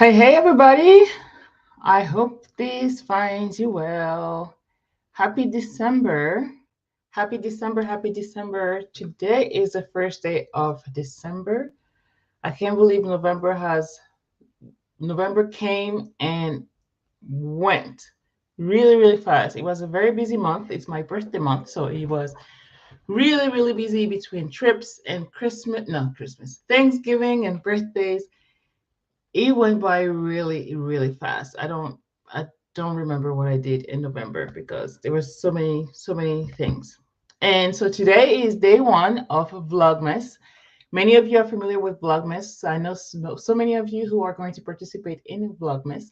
Hey, everybody. I hope this finds you well. Happy December. Happy December. Happy December. Today is the first day of December. I can't believe November came and went really, really fast. It was a very busy month. It's my birthday month. So it was really, really busy between trips and Christmas, Thanksgiving and birthdays. It went by really, really fast. I don't remember what I did in November because there were so many things. And so today is day one of Vlogmas. Many of you are familiar with Vlogmas. I know so many of you who are going to participate in Vlogmas.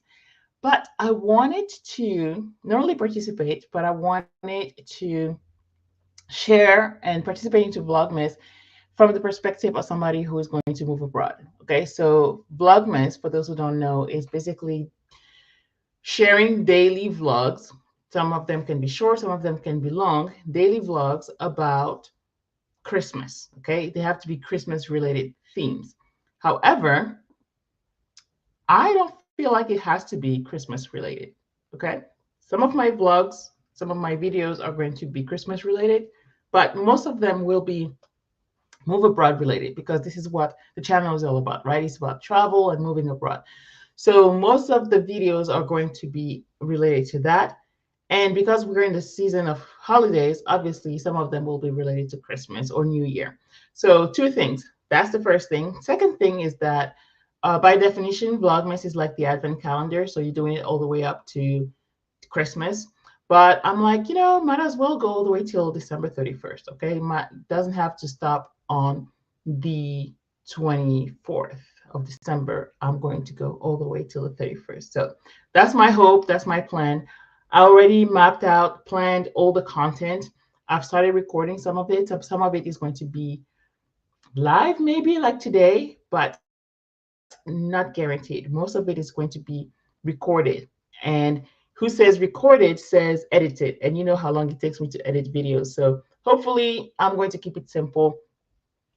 But I wanted to not only participate, but I wanted to share and participate into Vlogmas from the perspective of somebody who is going to move abroad. Okay, so Vlogmas, for those who don't know, is basically sharing daily vlogs. Some of them can be short, some of them can be long, daily vlogs about Christmas. Okay, they have to be Christmas related themes. However, I don't feel like it has to be Christmas related. Okay, some of my vlogs, some of my videos are going to be Christmas related, but most of them will be move abroad related because this is what the channel is all about, right? It's about travel and moving abroad. So most of the videos are going to be related to that. And because we're in the season of holidays, obviously some of them will be related to Christmas or New Year. So two things. That's the first thing. Second thing is that by definition, Vlogmas is like the advent calendar. So you're doing it all the way up to Christmas. But I'm like, might as well go all the way till December 31st. Okay. Doesn't have to stop on the 24th of December. I'm going to go all the way till the 31st. So that's my hope. That's my plan. I already mapped out, planned all the content. I've started recording some of it. Some of it is going to be live, maybe like today, but not guaranteed. Most of it is going to be recorded. And who says recorded says edited. And you know how long it takes me to edit videos. So hopefully, I'm going to keep it simple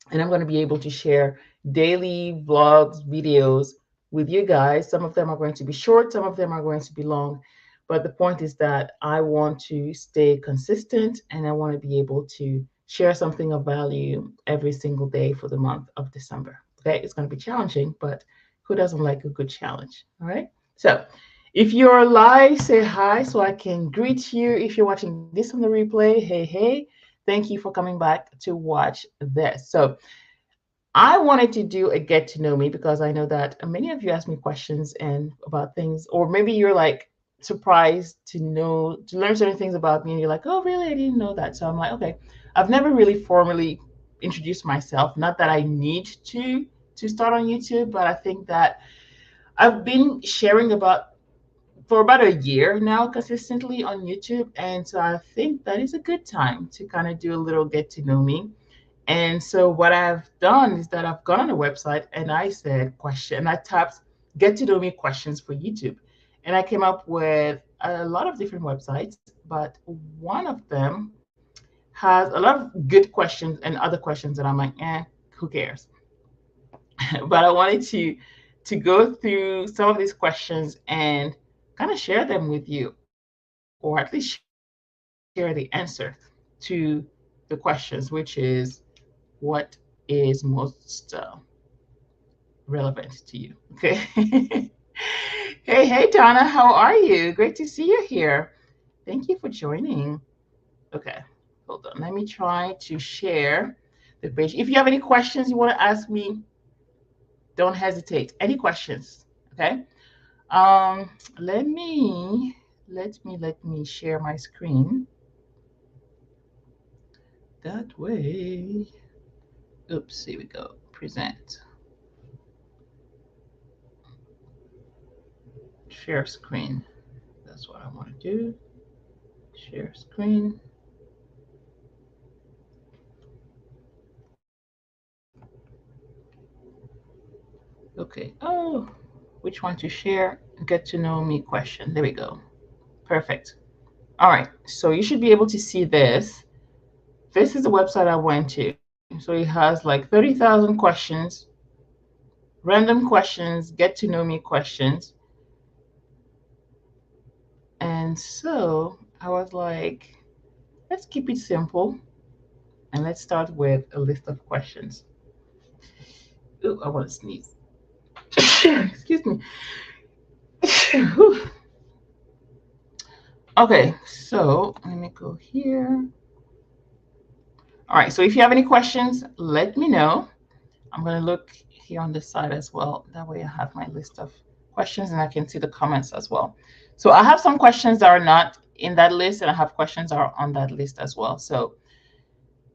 and I'm going to be able to share daily vlogs, videos with you guys. Some of them are going to be short, some of them are going to be long. But the point is that I want to stay consistent and I want to be able to share something of value every single day for the month of December. Okay, it's going to be challenging, but who doesn't like a good challenge? All right. So if you're live, say hi so I can greet you. If you're watching this on the replay, hey. Thank you for coming back to watch this. So I wanted to do a get to know me because I know that many of you ask me questions and about things, or maybe you're like surprised to learn certain things about me, and you're like, oh, really? I didn't know that. So I'm like, okay, I've never really formally introduced myself. Not that I need to start on YouTube, but I think that I've been sharing about for about a year now consistently on YouTube. And so I think that is a good time to kind of do a little get to know me. And so what I've done is that I've gone on a website and I said question, I tapped get to know me questions for YouTube. And I came up with a lot of different websites, but one of them has a lot of good questions and other questions that I'm like, who cares? But I wanted to go through some of these questions and kind of share them with you, or at least share the answer to the questions, which is what is most relevant to you. Okay. Hey, Donna, how are you? Great to see you here. Thank you for joining. Okay, hold on. Let me try to share the page. If you have any questions you want to ask me, don't hesitate. Any questions? Okay. Um, let me let me share my screen. That way. Oops, here we go. Present. Share screen. That's what I want to do. Share screen. Okay. Oh, which one to share? Get to know me question. There we go. Perfect. All right. So you should be able to see this. This is the website I went to. So it has like 30,000 questions. random questions, get to know me questions. And so I was like, let's keep it simple and let's start with a list of questions. Ooh, I want to sneeze. Excuse me. Okay, so let me go here. All right, so if you have any questions, let me know. I'm going to look here on this side as well. That way I have my list of questions and I can see the comments as well. So I have some questions that are not in that list and I have questions that are on that list as well. So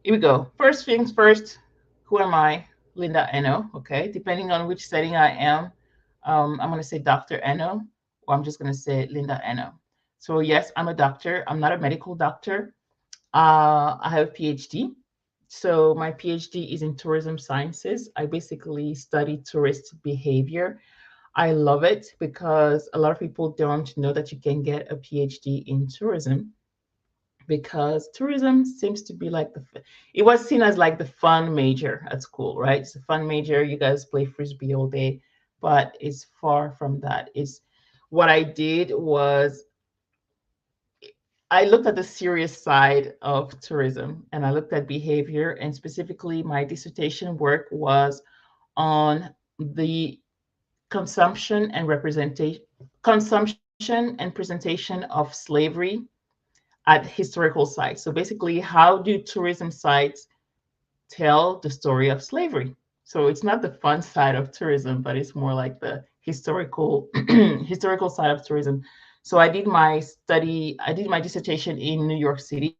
here we go. First things first, who am I? Linda Eno, okay? Depending on which setting I am, I'm going to say Dr. Eno, or I'm just going to say Linda Eno. So yes, I'm a doctor. I'm not a medical doctor. I have a PhD. So my PhD is in tourism sciences. I basically study tourist behavior. I love it because a lot of people don't know that you can get a PhD in tourism because tourism seems to be like it was seen as like the fun major at school, right? It's a fun major. You guys play frisbee all day, but it's far from that. It's what I did was I looked at the serious side of tourism and I looked at behavior, and specifically my dissertation work was on the consumption and representation consumption and presentation of slavery at historical sites. So basically, how do tourism sites tell the story of slavery? So it's not the fun side of tourism, but it's more like the historical historical side of tourism. So I did my dissertation in New York City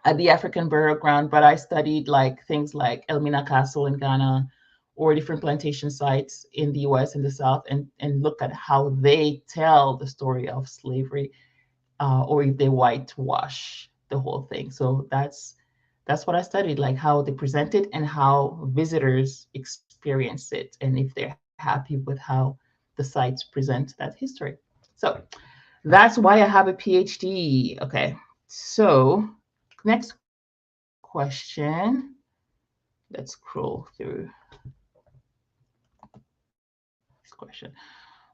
at the African Burial Ground, but I studied like things like Elmina Castle in Ghana or different plantation sites in the US and the South and look at how they tell the story of slavery or if they whitewash the whole thing. So that's what I studied, like how they present it and how visitors experience it, and if they're happy with how the sites present that history. So that's why I have a PhD. Okay, so next question. Let's scroll through this question.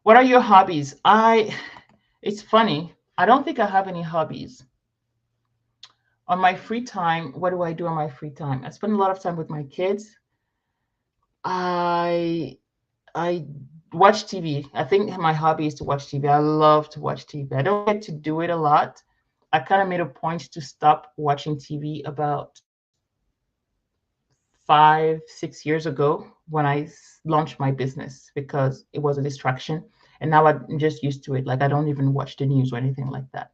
What are your hobbies? It's funny. I don't think I have any hobbies. On my free time, what do I do on my free time? I spend a lot of time with my kids. I I watch TV. I think my hobby is to watch TV. I love to watch TV. I don't get to do it a lot. I kind of made a point to stop watching TV about 5, 6 years ago when I launched my business because it was a distraction. And now I'm just used to it. Like I don't even watch the news or anything like that.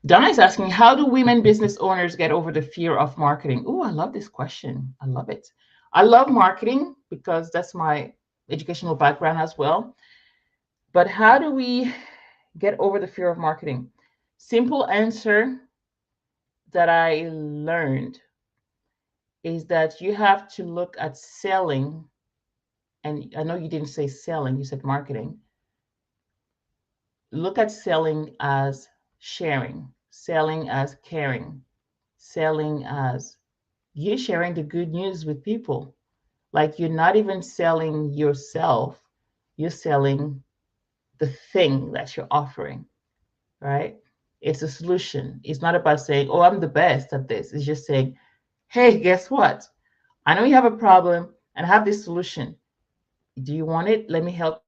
Donna is asking, how do women business owners get over the fear of marketing? Oh, I love this question. I love it. I love marketing because that's my educational background as well. But how do we get over the fear of marketing? Simple answer that I learned is that you have to look at selling. And I know you didn't say selling, you said marketing. Look at selling as sharing, selling as caring, selling as you're sharing the good news with people. Like you're not even selling yourself, you're selling the thing that you're offering, right? It's a solution. It's not about saying, oh, I'm the best at this. It's just saying, hey, guess what? I know you have a problem and I have this solution. Do you want it? Let me help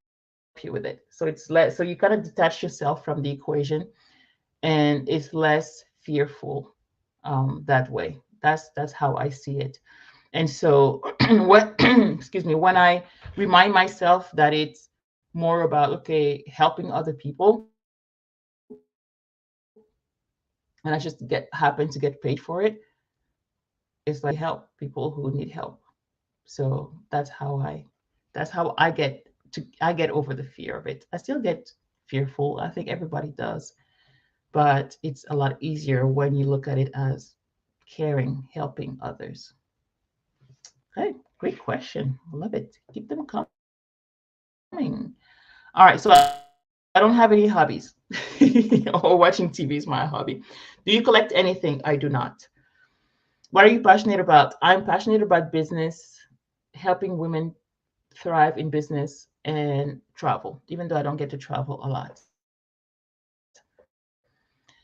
you with it. So it's less, so you kind of detach yourself from the equation and it's less fearful that way. That's how I see it. And so what excuse me, when I remind myself that it's more about okay, helping other people and I just get happen to get paid for it, it's like help people who need help. So that's how I get over the fear of it. I still get fearful. I think everybody does, but it's a lot easier when you look at it as caring, helping others. Okay, great question. I love it. Keep them coming. All right, so I don't have any hobbies. Or watching TV is my hobby. Do you collect anything? I do not. What are you passionate about? I'm passionate about business, health, helping women thrive in business and travel, even though I don't get to travel a lot.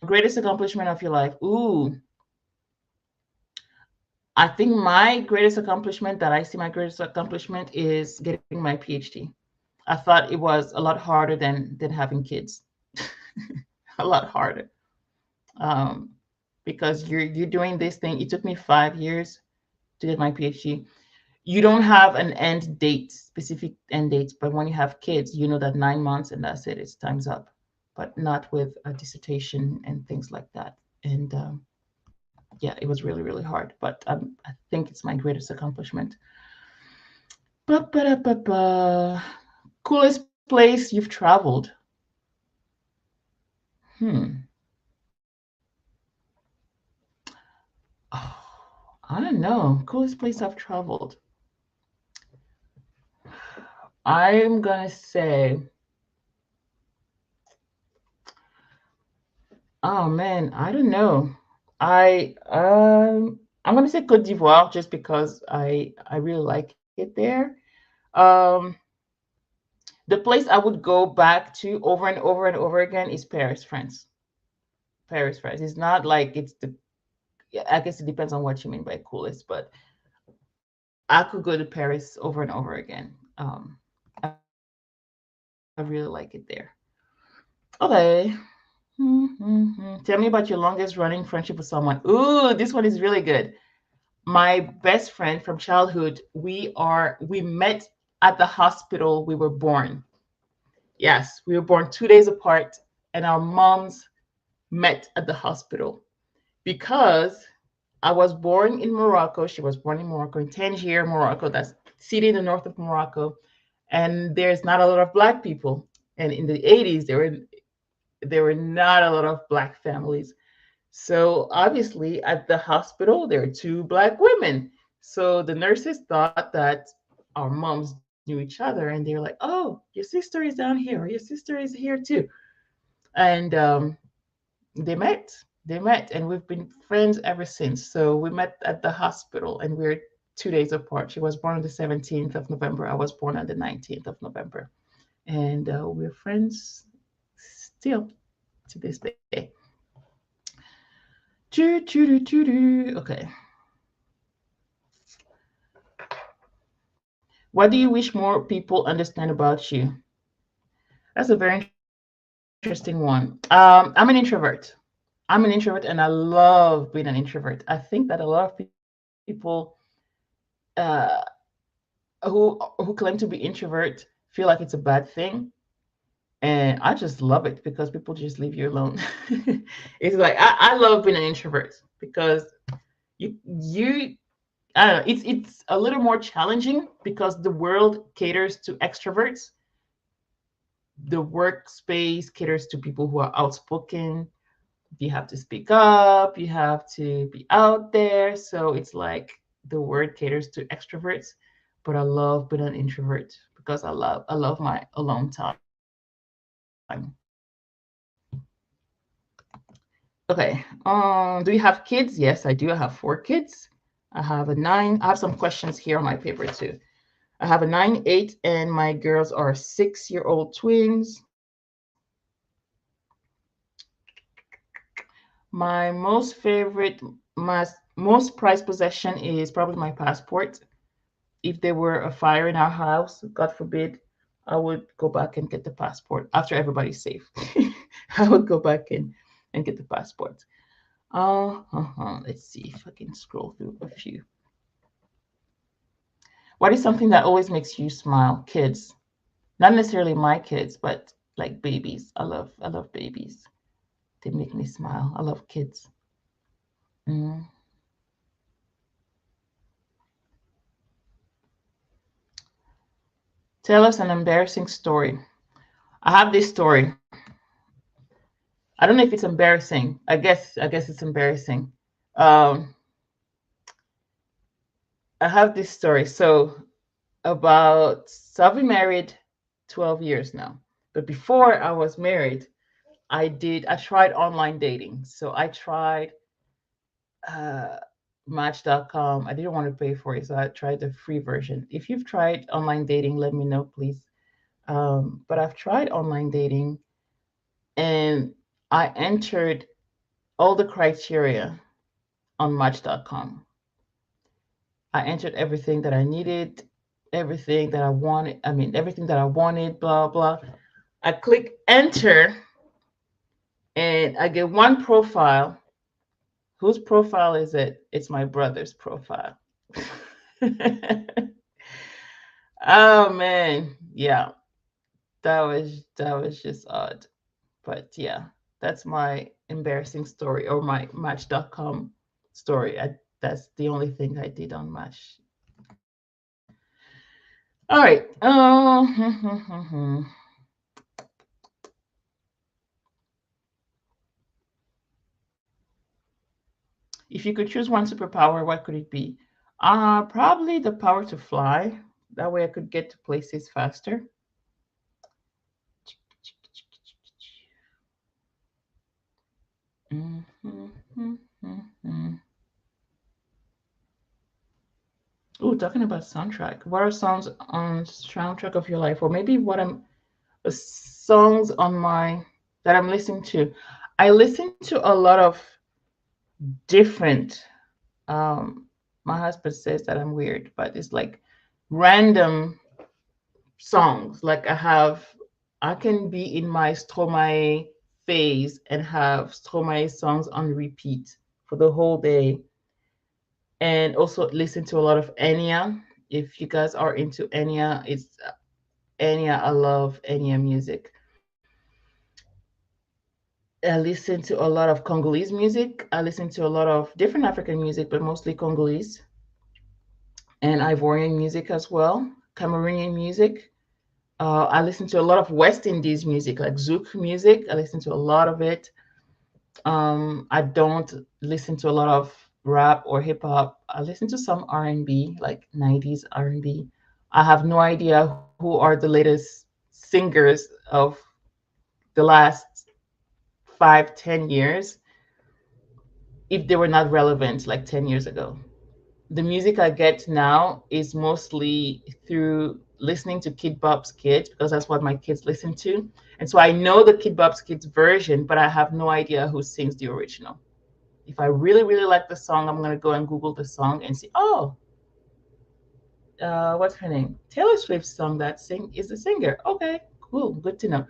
Greatest accomplishment of your life. Ooh, I think my greatest accomplishment that I see my greatest accomplishment is getting my PhD. I thought it was a lot harder than having kids. A lot harder. Um, because you're doing this thing. It took me 5 years to get my PhD. You don't have an end date, specific end dates, but when you have kids, you know that 9 months and that's it, it's time's up. But not with a dissertation and things like that. And yeah, it was really, really hard. But I think it's my greatest accomplishment. Ba-ba-da-ba-ba. Coolest place you've traveled? Hmm. Oh, I don't know. Coolest place I've traveled. I'm gonna say, oh man, I don't know. I'm gonna say Cote d'Ivoire just because I really like it there. Um, the place I would go back to over and over and over again is Paris, France. Paris, France. It's not like it's the. Yeah, I guess it depends on what you mean by coolest, but I could go to Paris over and over again. I really like it there. Okay. Tell me about your longest running friendship with someone. Ooh, this one is really good. My best friend from childhood, we met at the hospital we were born. Yes, we were born 2 days apart, and our moms met at the hospital because I was born in Morocco. She was born in Morocco, in Tangier, Morocco. That's city in the north of Morocco, and there's not a lot of black people. And in the 80s, there were not a lot of black families. So obviously, at the hospital, there are two black women. So the nurses thought that our moms knew each other, and they were like, "Oh, your sister is down here, or your sister is here too." And they met. They met, and we've been friends ever since. So we met at the hospital, and we're 2 days apart. She was born on the 17th of November. I was born on the 19th of November, and we're friends still to this day. Okay. What do you wish more people understand about you? That's a very interesting one. I'm an introvert. I'm an introvert and I love being an introvert. I think that a lot of people uh, who claim to be introvert feel like it's a bad thing. And I just love it because people just leave you alone. It's like I love being an introvert because you I don't know, it's a little more challenging because the world caters to extroverts. The workspace caters to people who are outspoken. You have to speak up, you have to be out there. So it's like the word caters to extroverts, but I love being an introvert because I love my alone time. Okay. Do you have kids? Yes, I do. I have 4 kids. I have a nine. I have some questions here on my paper too. I have a 9, 8, and my girls are 6-year-old twins. My most favorite, my most prized possession is probably my passport. If there were a fire in our house, God forbid, I would go back and get the passport after everybody's safe. I would go back and get the passport. Let's see if I can scroll through a few. What is something that always makes you smile? Kids. Not necessarily my kids, but like babies. I love babies. They make me smile. I love kids. Mm. Tell us an embarrassing story. I have this story. I don't know if it's embarrassing. I guess it's embarrassing. Um, I have this story. So I've been married 12 years now. But before I was married, I tried online dating. So I tried uh Match.com. I didn't want to pay for it, so I tried the free version. If you've tried online dating, let me know, please. But I've tried online dating, and I entered all the criteria on Match.com. I entered everything that I needed, everything that I wanted. I mean, everything that I wanted, blah, blah. I click enter, and I get one profile. Whose profile is it? It's my brother's profile. Oh man, yeah, that was just odd. But yeah, that's my embarrassing story or my Match.com story. That's the only thing I did on Match. All right. If you could choose one superpower, what could it be? Probably the power to fly. That way I could get to places faster. Oh, talking about soundtrack. What are songs on soundtrack of your life, or maybe what I'm songs on my that I'm listening to? I listen to a lot of different. Um, my husband says that I'm weird, but it's like random songs. Like I can be in my Stromae phase and have Stromae songs on repeat for the whole day, and also listen to a lot of Enya. If you guys are into Enya, it's Enya. I love Enya music. I listen to a lot of Congolese music. I listen to a lot of different African music, but mostly Congolese and Ivorian music as well, Cameroonian music. I listen to a lot of West Indies music, like Zouk music. I listen to a lot of it. I don't listen to a lot of rap or hip hop. I listen to some R&B, like 90s R&B. I have no idea who are the latest singers of the last 5, 10 years if they were not relevant like 10 years ago. The music I get now is mostly through listening to Kid Bop's Kids because that's what my kids listen to. And so I know the Kid Bop's Kids version, but I have no idea who sings the original. If I really, really like the song, I'm going to go and Google the song and see, oh, what's her name? Taylor Swift's song that sing is the singer. Okay, cool, good to know.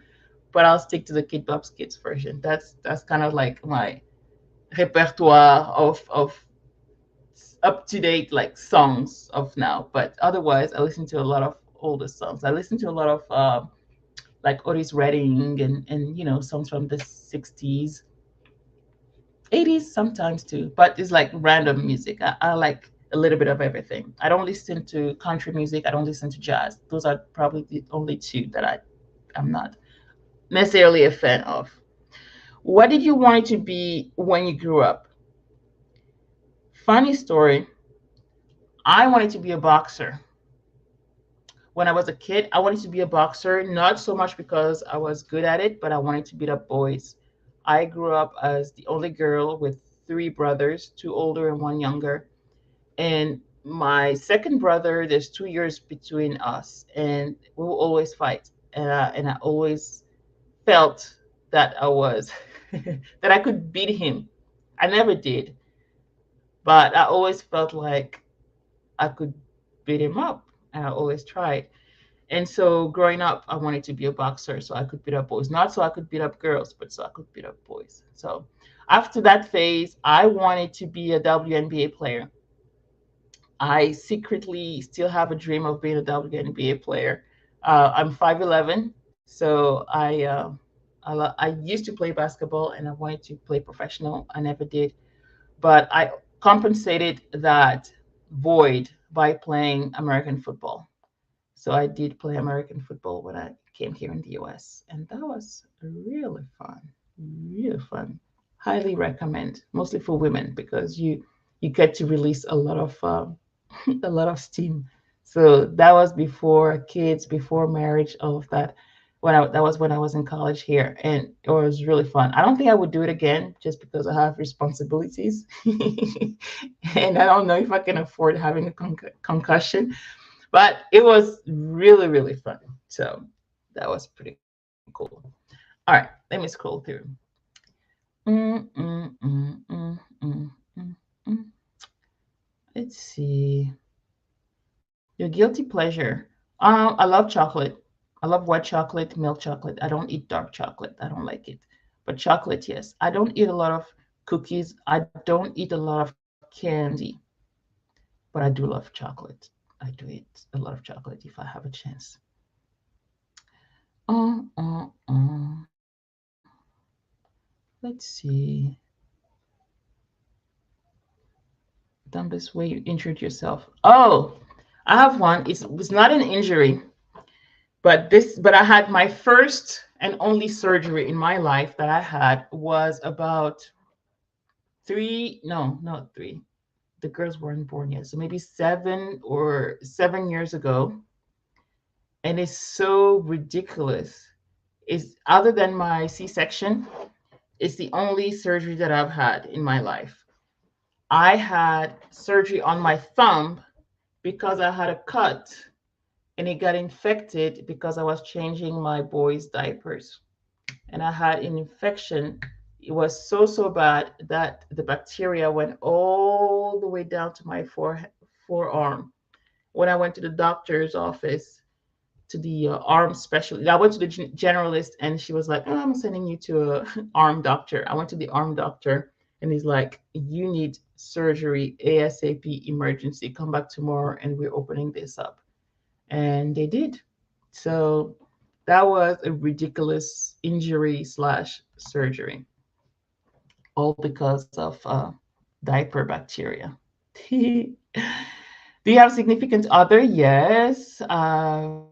But I'll stick to the Kid Bop's Kids version. That's kind of like my repertoire of up to date like songs of now. But otherwise, I listen to a lot of older songs. I listen to a lot of like Otis Redding and songs from the 60s, 80s sometimes too. But it's like random music. I like a little bit of everything. I don't listen to country music. I don't listen to jazz. Those are probably the only two that I'm not necessarily a fan of. What did you want to be when you grew up? Funny story. I wanted to be a boxer. When I was a kid, I wanted to be a boxer, not so much because I was good at it, but I wanted to beat up boys. I grew up as the only girl with three brothers, two older and one younger. And my second brother, there's 2 years between us, and we will always fight. And I always felt that I was, that I could beat him. I never did, but I always felt like I could beat him up, and I always tried. And so growing up, I wanted to be a boxer so I could beat up boys. Not so I could beat up girls, but so I could beat up boys. So after that phase, I wanted to be a WNBA player. I secretly still have a dream of being a WNBA player. I'm 5'11", so I used to play basketball and I wanted to play professional. I never did, but I compensated that void by playing American football. So I did play American football when I came here in the US, and that was really fun, really fun. Highly recommend, mostly for women because you get to release a lot of a lot of steam. So that was before kids, before marriage, all of that. That was when I was in college here, and it was really fun. I don't think I would do it again just because I have responsibilities, and I don't know if I can afford having a concussion. But it was really really fun. So that was pretty cool. All right, let me scroll through. Mm, mm, mm, mm, mm, mm, mm. Let's see. Your guilty pleasure. I love chocolate. I love white chocolate, milk chocolate. I don't eat dark chocolate. I don't like it. But chocolate, yes. I don't eat a lot of cookies. I don't eat a lot of candy. But I do love chocolate. I do eat a lot of chocolate if I have a chance. Uh, uh, uh. Let's see. Dumbest way you injured yourself. Oh, I have one. It's not an injury, but I had my first and only surgery in my life that I had was about three, no, not three. The girls weren't born yet, so maybe 7 or 7 years ago. And it's so ridiculous. It's other than my C-section, it's the only surgery that I've had in my life. I had surgery on my thumb because I had a cut and it got infected because I was changing my boys' diapers. And I had an infection. It was so bad that the bacteria went all the way down to my forearm. When I went to the doctor's office, to the arm specialist, I went to the generalist, and she was like, "Oh, I'm sending you to a arm doctor." I went to the arm doctor, and he's like, "You need surgery ASAP, emergency. Come back tomorrow, and we're opening this up." And they did. So that was a ridiculous injury slash surgery, all because of diaper bacteria. Do you have a significant other? Yes. I've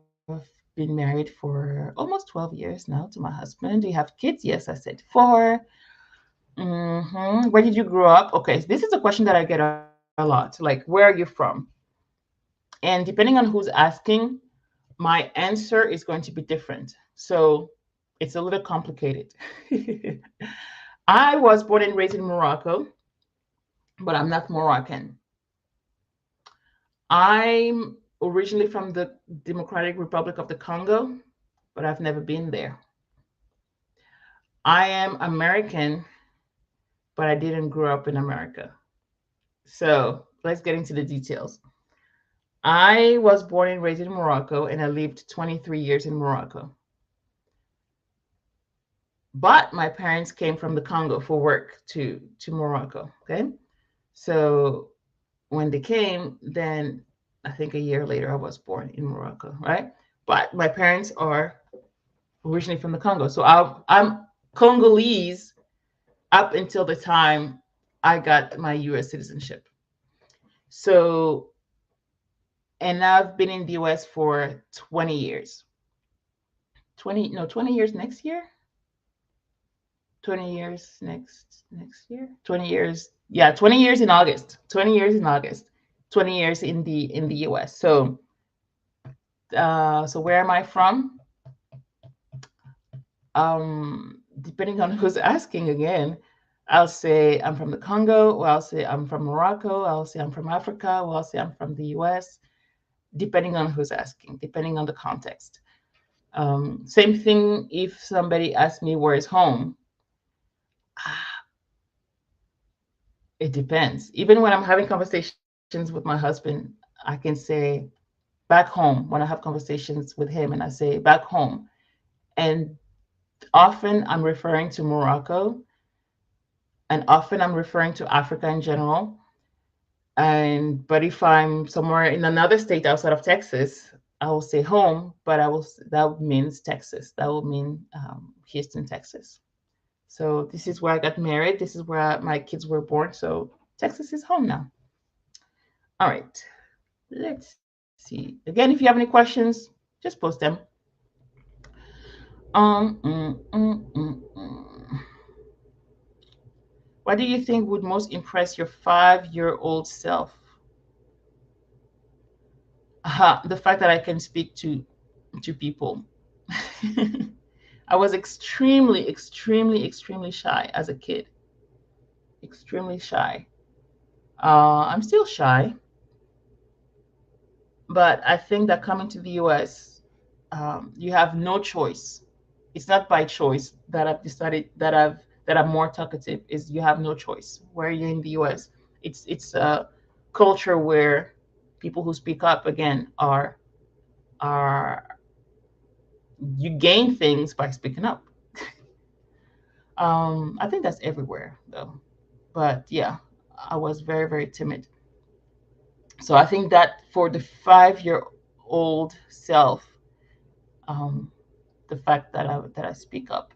been married for almost 12 years now to my husband. Do you have kids? Yes, I said four. Where did you grow up? Okay, this is a question that I get a lot. Like, where are you from? And depending on who's asking, my answer is going to be different. So it's a little complicated. I was born and raised in Morocco, but I'm not Moroccan. I'm originally from the Democratic Republic of the Congo, but I've never been there. I am American, but I didn't grow up in America. So let's get into the details. I was born and raised in Morocco, and I lived 23 years in Morocco. But my parents came from the Congo for work to Morocco. Okay, so when they came, then I think a year later I was born in Morocco, right? But my parents are originally from the Congo, so I'm Congolese up until the time I got my U.S. citizenship. So, and I've been in the U.S. for 20 years. 20 years next year. 20 years next year. 20 years. Yeah, 20 years in August. 20 years in August. 20 years in the US. So so where am I from? Depending on who's asking again, I'll say I'm from the Congo, or I'll say I'm from Morocco, I'll say I'm from Africa, or I'll say I'm from the US, depending on who's asking, depending on the context. Same thing if somebody asks me where is home. It depends. Even when I'm having conversations with my husband, I can say back home when I have conversations with him and I say back home. And often I'm referring to Morocco and often I'm referring to Africa in general. And but if I'm somewhere in another state outside of Texas, I will say home, but that means Texas. That will mean Houston, Texas. So this is where I got married. This is where my kids were born. So Texas is home now. All right. Let's see. Again, if you have any questions, just post them. Um, mm, mm, mm, mm. What do you think would most impress your 5-year-old self? The fact that I can speak to people. I was extremely, extremely, extremely shy as a kid. Extremely shy. I'm still shy, but I think that coming to the US, you have no choice. It's not by choice that I've decided that I'm more talkative. Is you have no choice. Where you're in the US, it's a culture where people who speak up again are you gain things by speaking up. I think that's everywhere though. But yeah, I was very, very timid. So I think that for the 5 year old self, um, the fact that I speak up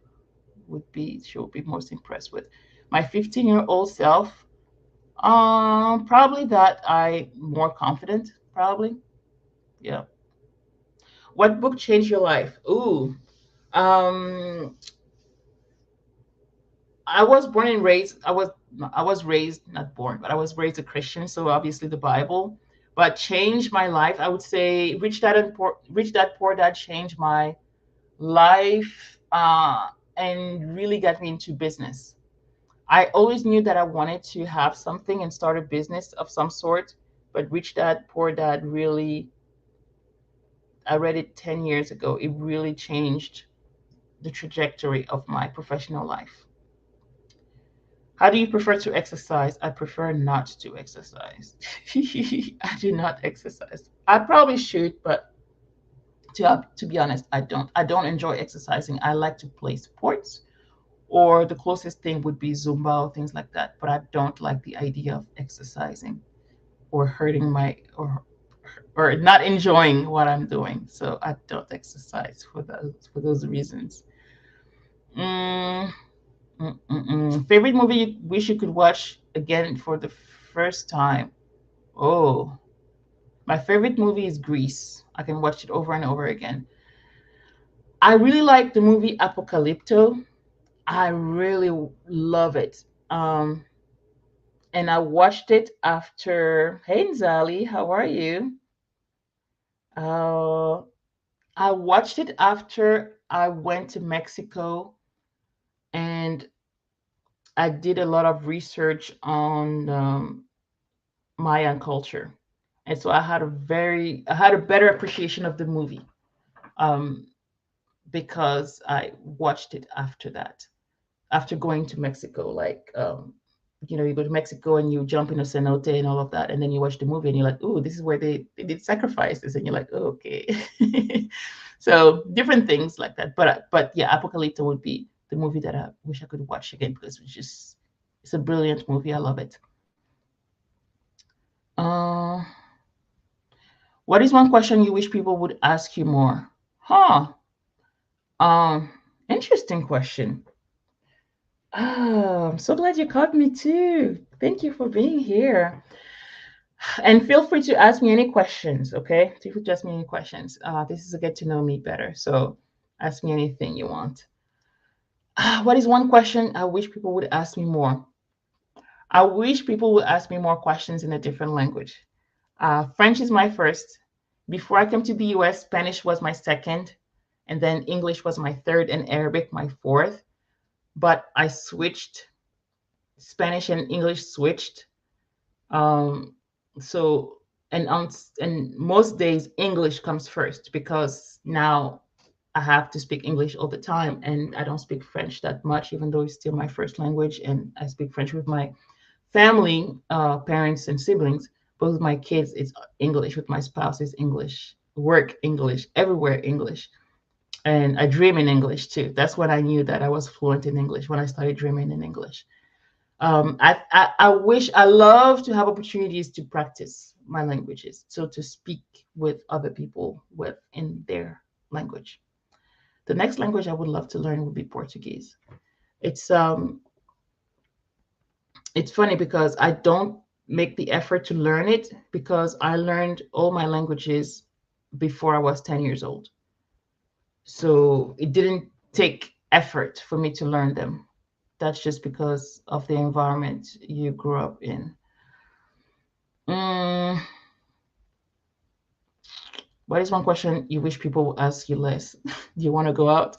would be she would be most impressed with. My 15-year-old self, probably that I more confident, probably. Yeah. What book changed your life? Ooh. Um I was born and raised. I was raised, not born, but I was raised a Christian, so obviously the Bible. But changed my life. I would say Rich Dad Poor Dad changed my life, and really got me into business. I always knew that I wanted to have something and start a business of some sort, but Rich Dad Poor Dad really, I read it 10 years ago. It really changed the trajectory of my professional life. How do you prefer to exercise? I prefer not to exercise. I do not exercise. I probably should, but to be honest, I don't. I don't enjoy exercising. I like to play sports, or the closest thing would be Zumba or things like that. But I don't like the idea of exercising or hurting my or not enjoying what I'm doing. So I don't exercise for those reasons. Mm, Favorite movie you wish you could watch again for the first time? Oh, my favorite movie is Grease. I can watch it over and over again. I really like the movie Apocalypto. I really love it. And I watched it after. Hey, Nzali, how are you? Uh, I watched it after I went to Mexico and I did a lot of research on Mayan culture, and so I had a better appreciation of the movie, um, because I watched it after that, after going to Mexico. Like, you go to Mexico and you jump in a cenote and all of that, and then you watch the movie and you're like, "Oh, this is where they did sacrifices," and you're like, oh, "Okay." So different things like that. But yeah, Apocalypto would be the movie that I wish I could watch again because it's a brilliant movie. I love it. Uh, what is one question you wish people would ask you more? Huh. Um, Interesting question. I'm so glad you caught me too. Thank you for being here. And feel free to ask me any questions, okay? Feel free to ask me any questions. This is a get to know me better. So ask me anything you want. What is one question I wish people would ask me more? I wish people would ask me more questions in a different language. French is my first. Before I came to the US, Spanish was my second, and then English was my third, and Arabic my fourth. But I switched. Spanish and English switched. Um, so and most days English comes first because now I have to speak English all the time, and I don't speak French that much, even though it's still my first language, and I speak French with my family, parents and siblings. But with my kids, it's English. With my spouse, it's English. Work English, everywhere English, and I dream in English too. That's when I knew that I was fluent in English, when I started dreaming in English. I wish I love to have opportunities to practice my languages, so to speak with other people with in their language. The next language I would love to learn would be Portuguese. It's um it's funny because I don't make the effort to learn it because I learned all my languages before I was 10 years old. So it didn't take effort for me to learn them. That's just because of the environment you grew up in. Mm, What is one question you wish people would ask you less? Do you want to go out?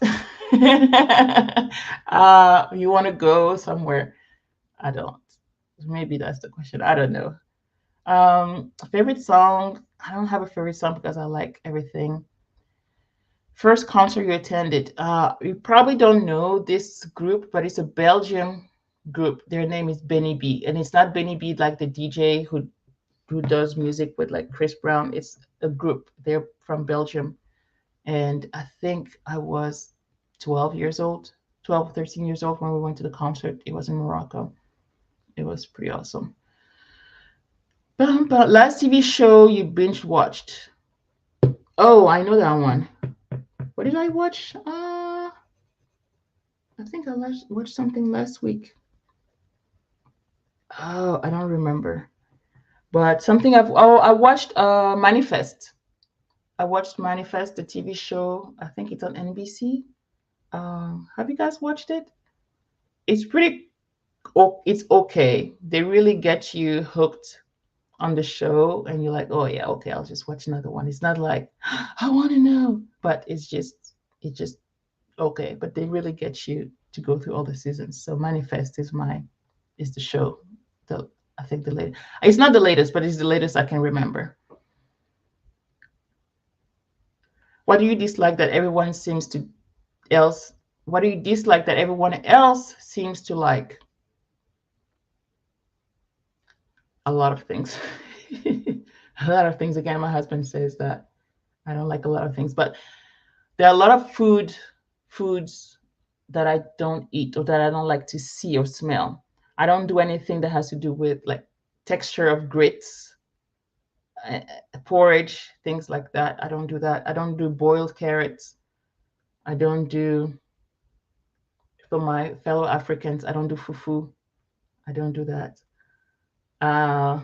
You want to go somewhere? I don't. Maybe that's the question. I don't know. Favorite song? I don't have a favorite song because I like everything. First concert you attended? You probably don't know this group, but it's a Belgium group. Their name is Benny B, and it's not Benny B like the DJ who does music with like Chris Brown. It's a group. They're from Belgium, and I think I was 12 years old, 12, 13 years old when we went to the concert. It was in Morocco. It was pretty awesome. But last TV show you binge watched? Oh, I know that one. What did I watch? I think I watched something last week. Oh, I don't remember. But something I watched Manifest. I watched Manifest, the TV show. I think it's on NBC. Have you guys watched it? It's pretty. It's okay. They really get you hooked on the show, and you're like, oh yeah, okay, I'll just watch another one. It's not like I want to know, but it's just okay. But they really get you to go through all the seasons. So Manifest is the show. The I think the latest. It's not the latest, but it's the latest I can remember. What do you dislike that everyone seems to else? What do you dislike that everyone else seems to like? A lot of things. A lot of things. Again, my husband says that I don't like a lot of things, but there are a lot of foods that I don't eat or that I don't like to see or smell. I don't do anything that has to do with like texture of grits, uh, porridge, things like that. I don't do that. I don't do boiled carrots. I don't do, for my fellow Africans, I don't do fufu. I don't do that. Uh,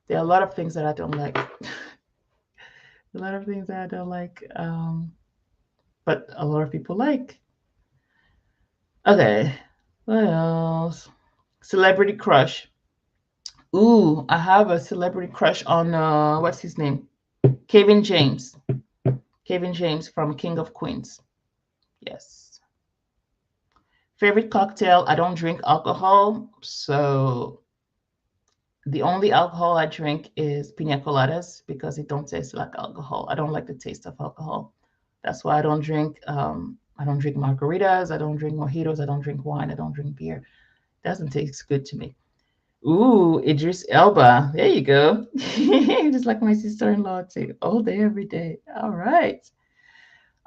there are a lot of things that I don't like. A lot of things that I don't like, but a lot of people like. Okay, what else? Celebrity crush. Ooh, I have a celebrity crush on what's his name? Kevin James. Kevin James from King of Queens. Yes. Favorite cocktail? I don't drink alcohol, so the only alcohol I drink is pina coladas because it don't taste like alcohol. I don't like the taste of alcohol. That's why I don't drink. I don't drink margaritas. I don't drink mojitos. I don't drink wine. I don't drink beer. Doesn't taste good to me. Ooh, Idris Elba. There you go. Just like my sister-in-law too. All day, every day. All right.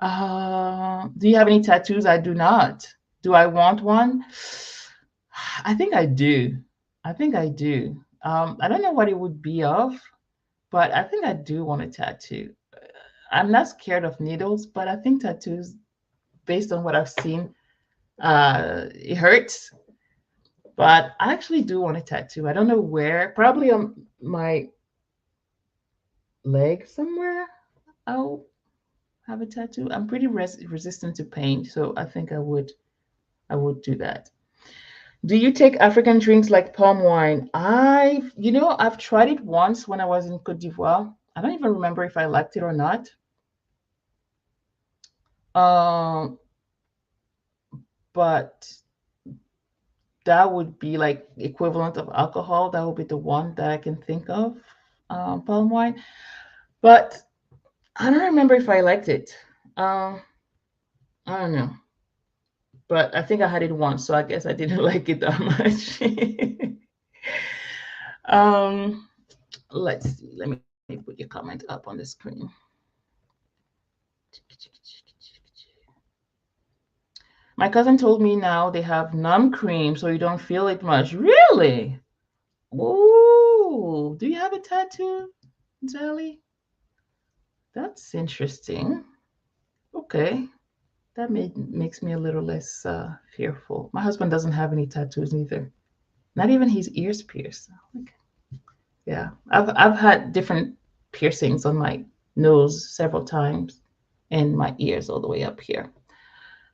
Do you have any tattoos? I do not. Do I want one? I think I do. I think I do. I don't know what it would be of, but I think I do want a tattoo. I'm not scared of needles, but I think tattoos, based on what I've seen, it hurts. But I actually do want a tattoo. I don't know where. Probably on my leg somewhere. I'll have a tattoo. I'm pretty resistant to pain, so I think I would do that. Do you take African drinks like palm wine? I've tried it once when I was in Cote d'Ivoire. I don't even remember if I liked it or not. Um, but that would be like equivalent of alcohol. That would be the one that I can think of, palm wine. But I don't remember if I liked it. Um, I don't know. But I think I had it once, so I guess I didn't like it that much. um, let's see. Let me put your comment up on the screen. My cousin told me now they have numb cream, so you don't feel it much. Really? Ooh, do you have a tattoo, Sally? That's interesting. Okay, that makes me a little less fearful. My husband doesn't have any tattoos either. Not even his ears pierced. Okay. Yeah, I've had different piercings on my nose several times, and my ears all the way up here.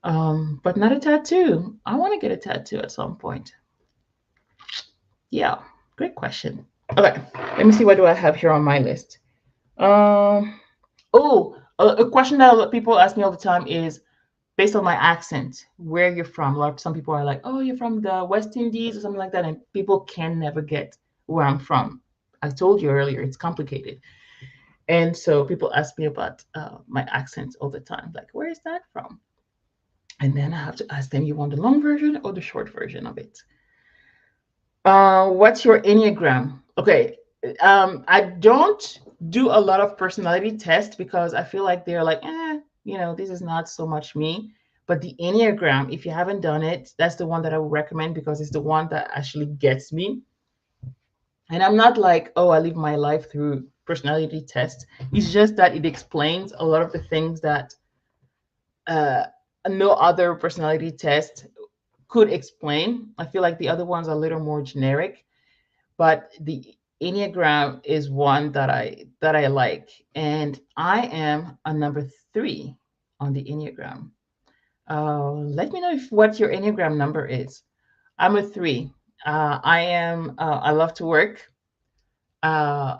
But not a tattoo. I want to get a tattoo at some point. Yeah, great question. Okay, let me see what do I have here on my list. Um. Oh, a question that a lot of people ask me all the time is based on my accent, where you're from. Like some people are like, "Oh, you're from the West Indies" or something like that, and people can never get where I'm from. I told you earlier, it's complicated, and so people ask me about my accent all the time. Like, where is that from? And then I have to ask them, you want the long version or the short version of it? What's your Enneagram? Okay. I don't do a lot of personality tests because I feel like they're like, this is not so much me. But the Enneagram, if you haven't done it, that's the one that I would recommend because it's the one that actually gets me. And I'm not like, oh, I live my life through personality tests. It's just that it explains a lot of the things that uh, no other personality test could explain. I feel like the other ones are a little more generic, but the Enneagram is one that I like, and I am a number 3 on the Enneagram. Let me know if what your Enneagram number is. I'm a 3. I am. I love to work. Uh,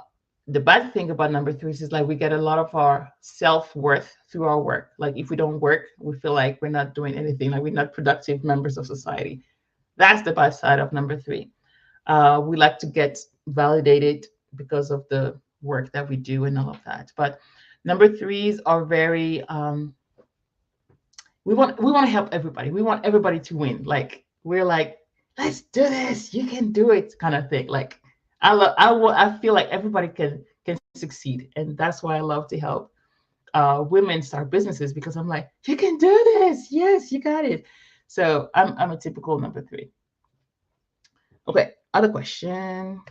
the bad thing about number 3 is like we get a lot of our self worth through our work. Like if we don't work, we feel like we're not doing anything. Like we're not productive members of society. That's the bad side of number 3. We like to get validated because of the work that we do and all of that. But number threes are very we want to help everybody. We want everybody to win. Like we're like, let's do this. You can do it, kind of thing. Like I feel like everybody can succeed, and that's why I love to help women start businesses because I'm like, you can do this. Yes, you got it. So I'm a typical number 3. Okay, other question.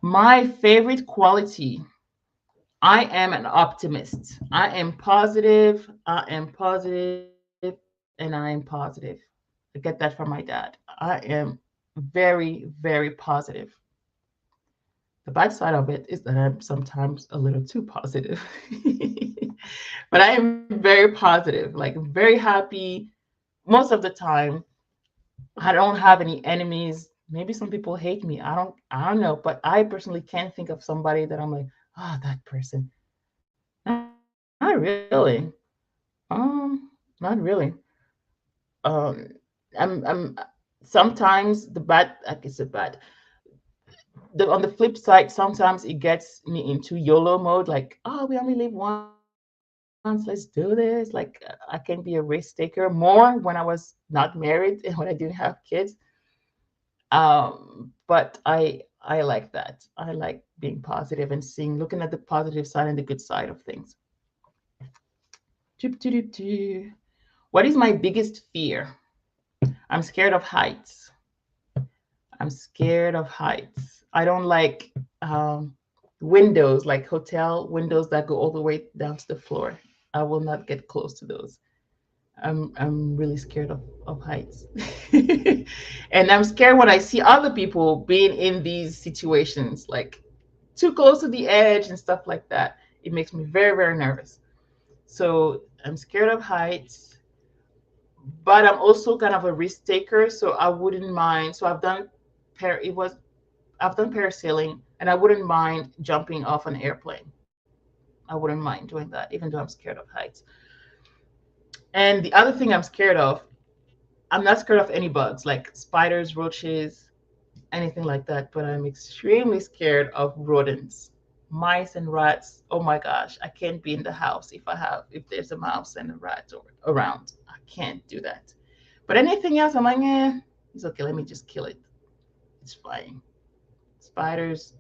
My favorite quality. I am an optimist. I am positive. I am positive, and I am positive. I get that from my dad. I am very, very positive. The bad side of it is that I'm sometimes a little too positive. But I am very positive, like very happy most of the time. I don't have any enemies. Maybe some people hate me. I don't know, but I personally can't think of somebody that I'm like, oh, that person. Not really. Not really. Um, I'm sometimes the bad, like it's a bad. On the flip side, sometimes it gets me into YOLO mode, like, oh, we only live once, let's do this. Like I can be a risk taker more when I was not married and when I didn't have kids. But I like that. I like being positive and seeing, looking at the positive side and the good side of things. What is my biggest fear? I'm scared of heights. I'm scared of heights. I don't like windows, like hotel windows that go all the way down to the floor. I will not get close to those. I'm really scared of heights. And I'm scared when I see other people being in these situations, like too close to the edge and stuff like that. It makes me very, very nervous. So I'm scared of heights, but I'm also kind of a risk taker, so I wouldn't mind. So it was I've done parasailing, and I wouldn't mind jumping off an airplane. I wouldn't mind doing that, even though I'm scared of heights. And the other thing I'm scared of, I'm not scared of any bugs like spiders, roaches, anything like that, but I'm extremely scared of rodents, mice and rats. Oh my gosh, I can't be in the house if there's a mouse and a rat around. I can't do that. But anything else, I'm like, it's okay. Let me just kill it. It's fine. Spiders,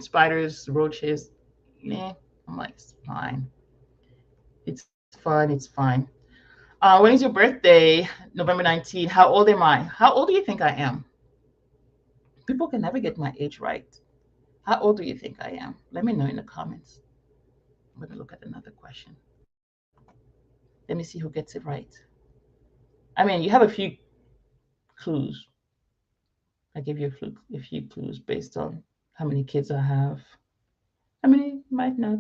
spiders, roaches. Yeah, I'm like, it's fine. It's fine. It's fine. When is your birthday? November 19th. How old am I? How old do you think I am? People can never get my age right. How old do you think I am? Let me know in the comments. I'm going to look at another question. Let me see who gets it right. I mean, you have a few clues. I give you a few clues based on how many kids I have. How many might not.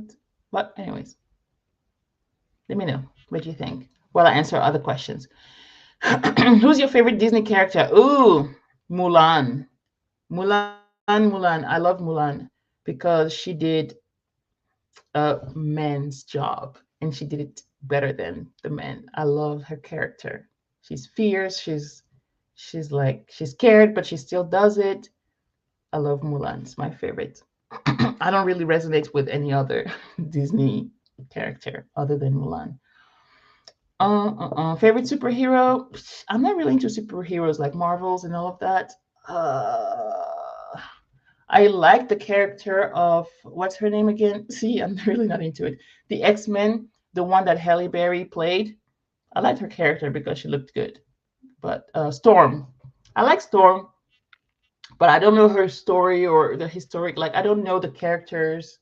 But, anyways, let me know what you think while I answer other questions. Who's your favorite Disney character? Ooh, Mulan. Mulan. I love Mulan because she did a man's job, and she did it better than the men. I love her character. She's fierce. She's like she's scared, but she still does it. I love Mulan. It's my favorite. I don't really resonate with any other Disney character other than Mulan. Favorite superhero? I'm not really into superheroes like Marvels and all of that. Uh, I like the character of what's her name again? See, I'm really not into it. The X Men, the one that Halle Berry played. I liked her character because she looked good. But Storm, I like Storm, but I don't know her story or the historic. Like I don't know the characters,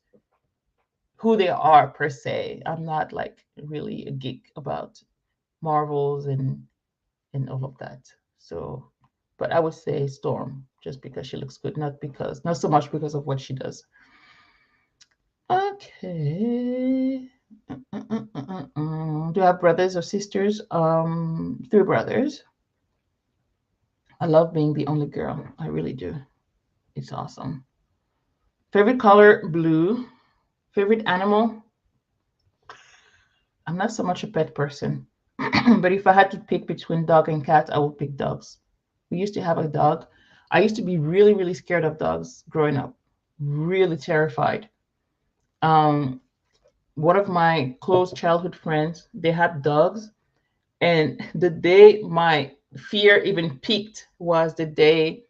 who they are per se. I'm not like really a geek about Marvels and all of that. So, but I would say Storm just because she looks good, not so much because of what she does. Okay. Do you have brothers or sisters? Three brothers. I love being the only girl. I really do. It's awesome. Favorite color, blue. Favorite animal? I'm not so much a pet person, but if I had to pick between dog and cat, I would pick dogs. We used to have a dog. I used to be really, really scared of dogs growing up, really terrified. Um, One of my close childhood friends, they had dogs, and the day my fear even peaked was the day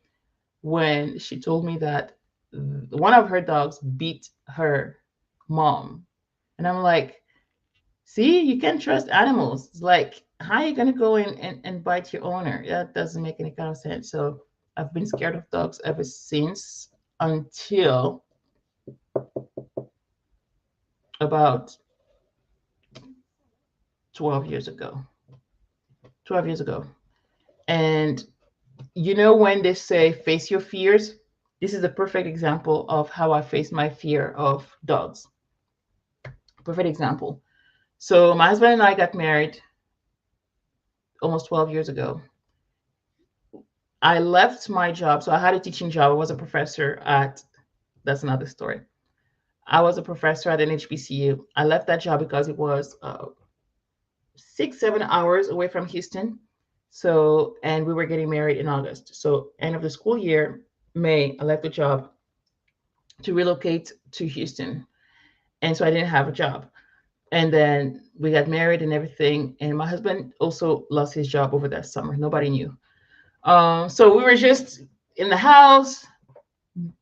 when she told me that one of her dogs beat her mom. And I'm like, see, you can't trust animals. It's like, how are you going to go in and bite your owner? That doesn't make any kind of sense. So I've been scared of dogs ever since until about 12 years ago. 12 years ago. And you know, when they say face your fears, this is a perfect example of how I face my fear of dogs. Perfect example. So my husband and I got married almost 12 years ago. I left my job. So I had a teaching job. I was a professor at, that's another story. I was a professor at an HBCU. I left that job because it was 6, 7 hours away from Houston. So, and we were getting married in August. So, end of the school year, May, I left the job to relocate to Houston. And so I didn't have a job. And then we got married and everything. And my husband also lost his job over that summer. Nobody knew. So we were just in the house,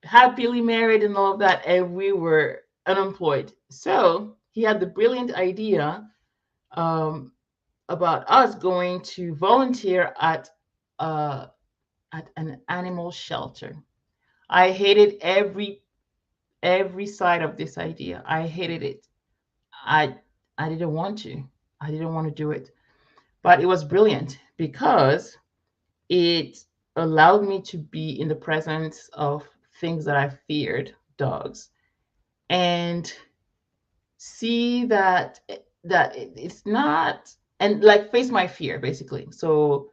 happily married and all of that. And we were unemployed. So he had the brilliant idea um, about us going to volunteer uh, at an animal shelter. I hated every side of this idea. I hated it. I I didn't want to. I didn't want to do it. But it was brilliant because it allowed me to be in the presence of things that I feared, dogs, and see that it's not, and like face my fear basically. So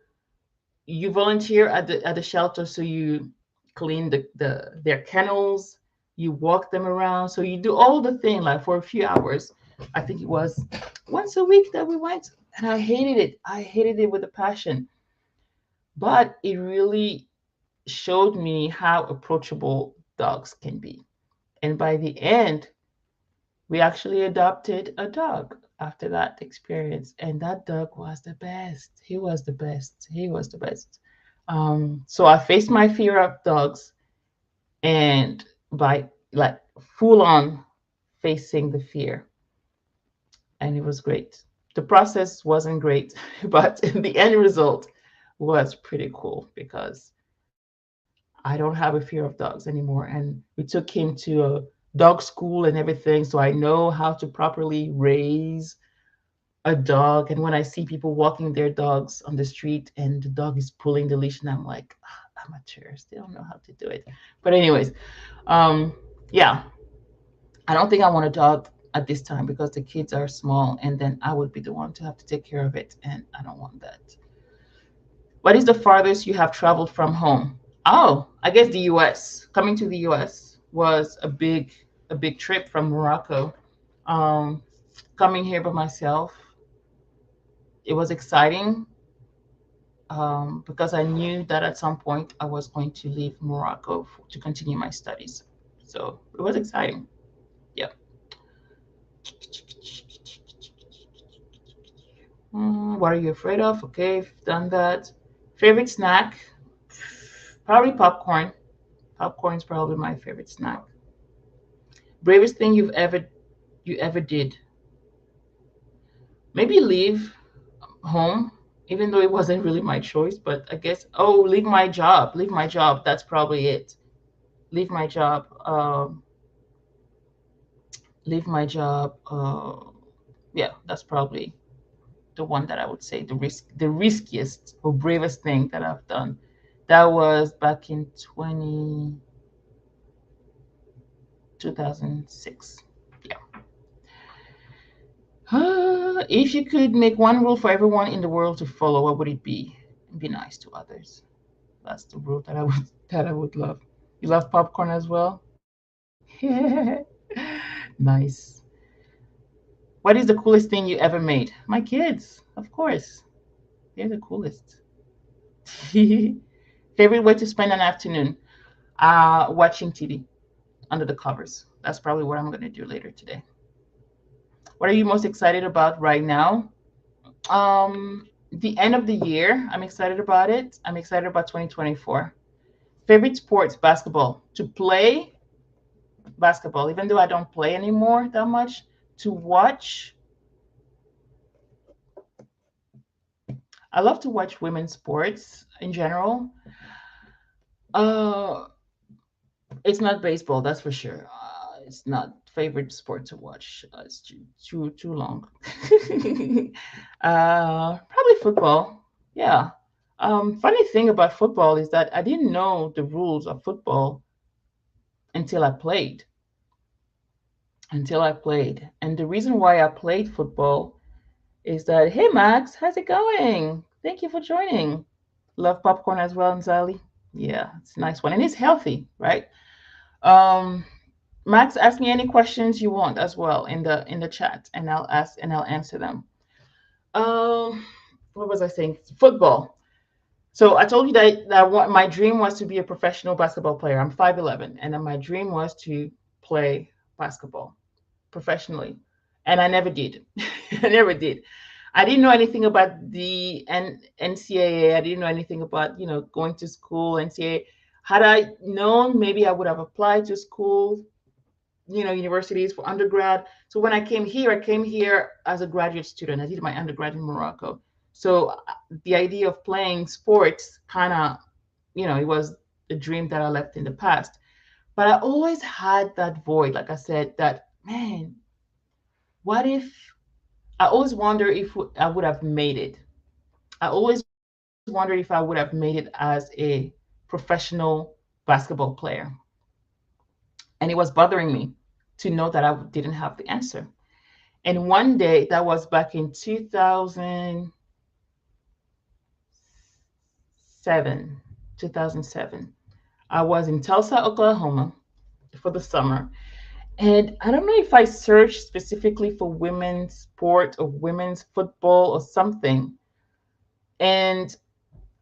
you volunteer at the shelter, so you clean their kennels, you walk them around, so you do all the thing like for a few hours. I think it was once a week that we went, and I hated it. I hated it with a passion, but it really showed me how approachable dogs can be. And by the end, we actually adopted a dog after that experience, and that dog was the best. He was the best. He was the best. So I faced my fear of dogs, and by like full on facing the fear, and it was great. The process wasn't great, but the end result was pretty cool because I don't have a fear of dogs anymore. And we took him to a dog school and everything, so I know how to properly raise a dog. And when I see people walking their dogs on the street and the dog is pulling the leash, and I'm like, amateurs, they don't know how to do it. But anyways, um, yeah, I don't think I want a dog at this time because the kids are small, and then I would be the one to have to take care of it, and I don't want that. What is the farthest you have traveled from home? Oh, I guess the U.S. Coming to the U.S. was a big trip from Morocco. Um, Coming here by myself, it was exciting because I knew that at some point I was going to leave Morocco to continue my studies. So it was exciting. Yeah. What are you afraid of? Okay, I've done that. Favorite snack? Probably popcorn. Popcorn is probably my favorite snack. Bravest thing you ever did? Maybe leave home, even though it wasn't really my choice. But I guess leave my job. Leave my job. That's probably it. Leave my job. Leave my job. Yeah, that's probably the one that I would say the riskiest or bravest thing that I've done. That was back in 2006. Yeah. If you could make one rule for everyone in the world to follow, what would it be? Be nice to others. That's the rule that I would that I would love. You love popcorn as well? Nice. What is the coolest thing you ever made? My kids, of course. They're the coolest. Favorite way to spend an afternoon? Watching TV under the covers. That's probably what I'm going to do later today. What are you most excited about right now? The end of the year. I'm excited about it. I'm excited about 2024. Favorite sports, basketball. To play basketball, even though I don't play anymore that much. To watch, I love to watch women's sports in general. Uh, it's not baseball, that's for sure. It's not favorite sport to watch. It's too long. Probably football. Yeah. Funny thing about football is that I didn't know the rules of football until I played. Until I played, and the reason why I played football is that, hey Max, how's it going? Thank you for joining. Love popcorn as well, Nzali. Yeah, it's a nice one, and it's healthy, right? Um, Max, ask me any questions you want as well in the chat, and I'll answer them. Um, what was I saying? Football. So I told you that my dream was to be a professional basketball player. I'm 5'11", and then my dream was to play basketball professionally, and I never did. I never did. I didn't know anything about the NCAA. I didn't know anything about going to school NCAA. Had I known, maybe I would have applied to school, universities for undergrad. So when I came here as a graduate student. I did my undergrad in Morocco. So the idea of playing sports kind of, it was a dream that I left in the past. But I always had that void, like I said, that man, what if I always wonder if I would have made it. I always wonder if I would have made it as a professional basketball player. And it was bothering me to know that I didn't have the answer. And one day, that was back in 2007, 2007. I was in Tulsa, Oklahoma for the summer. And I don't know if I searched specifically for women's sport or women's football or something. And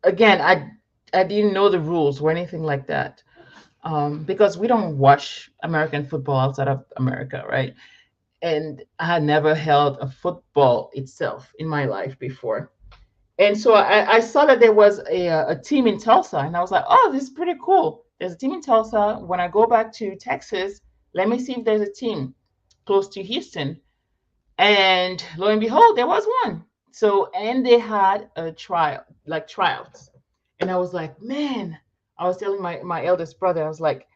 again, I didn't know the rules or anything like that, because we don't watch American football outside of America, right? And I had never held a football itself in my life before. And so I saw that there was a team in Tulsa, and I was like, oh, this is pretty cool. There's a team in Tulsa. When I go back to Texas, let me see if there's a team close to Houston. And lo and behold, there was one. So, and they had a trial, like tryouts. And I was like, man, I was telling my eldest brother, I was like,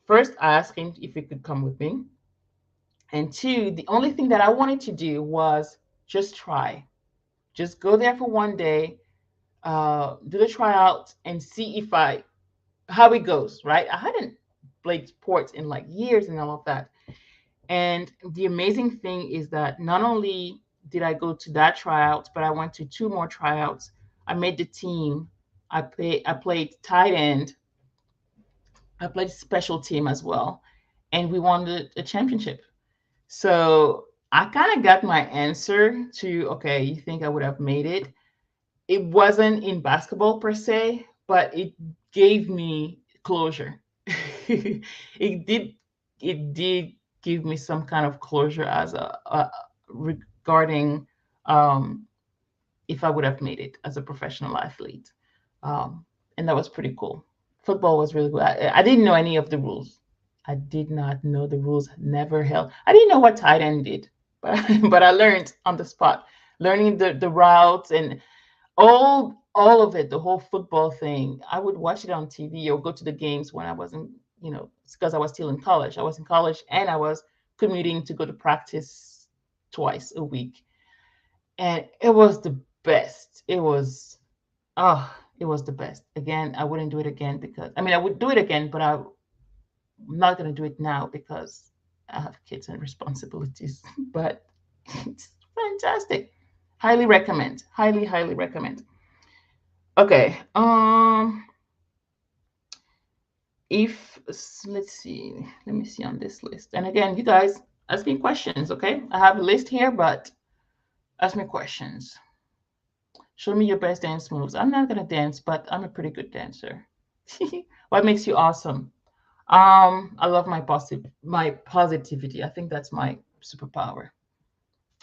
first, I asked him if he could come with me. And two, the only thing that I wanted to do was just try, just go there for one day, do the tryouts and see how it goes, right? I hadn't played sports in like years and all of that. And the amazing thing is that not only did I go to that tryout, but I went to two more tryouts. I made the team. I played tight end. I played special team as well, and we won the championship. So I kind of got my answer to, okay, you think I would have made it. It wasn't in basketball per se, but it gave me closure. it did it did give me some kind of closure as a regarding um, if I would have made it as a professional athlete. Um, and that was pretty cool. Football was really good. I didn't know any of the rules. I did not know the rules. Never held. I didn't know what tight end did, but but I learned on the spot, learning the routes and all of it, the whole football thing. I would watch it on TV or go to the games when I wasn't, because I was still in college. I was in college and I was commuting to go to practice twice a week, and it was the best. It was the best. Again, I wouldn't do it again because I mean I would do it again, but I'm not gonna do it now because I have kids and responsibilities. But it's fantastic. Highly recommend. Highly, highly recommend. Okay. If let's see, let me see on this list. And again, you guys ask me questions. Okay, I have a list here, but ask me questions. Show me your best dance moves. I'm not gonna dance, but I'm a pretty good dancer. What makes you awesome? I love my positivity. I think that's my superpower.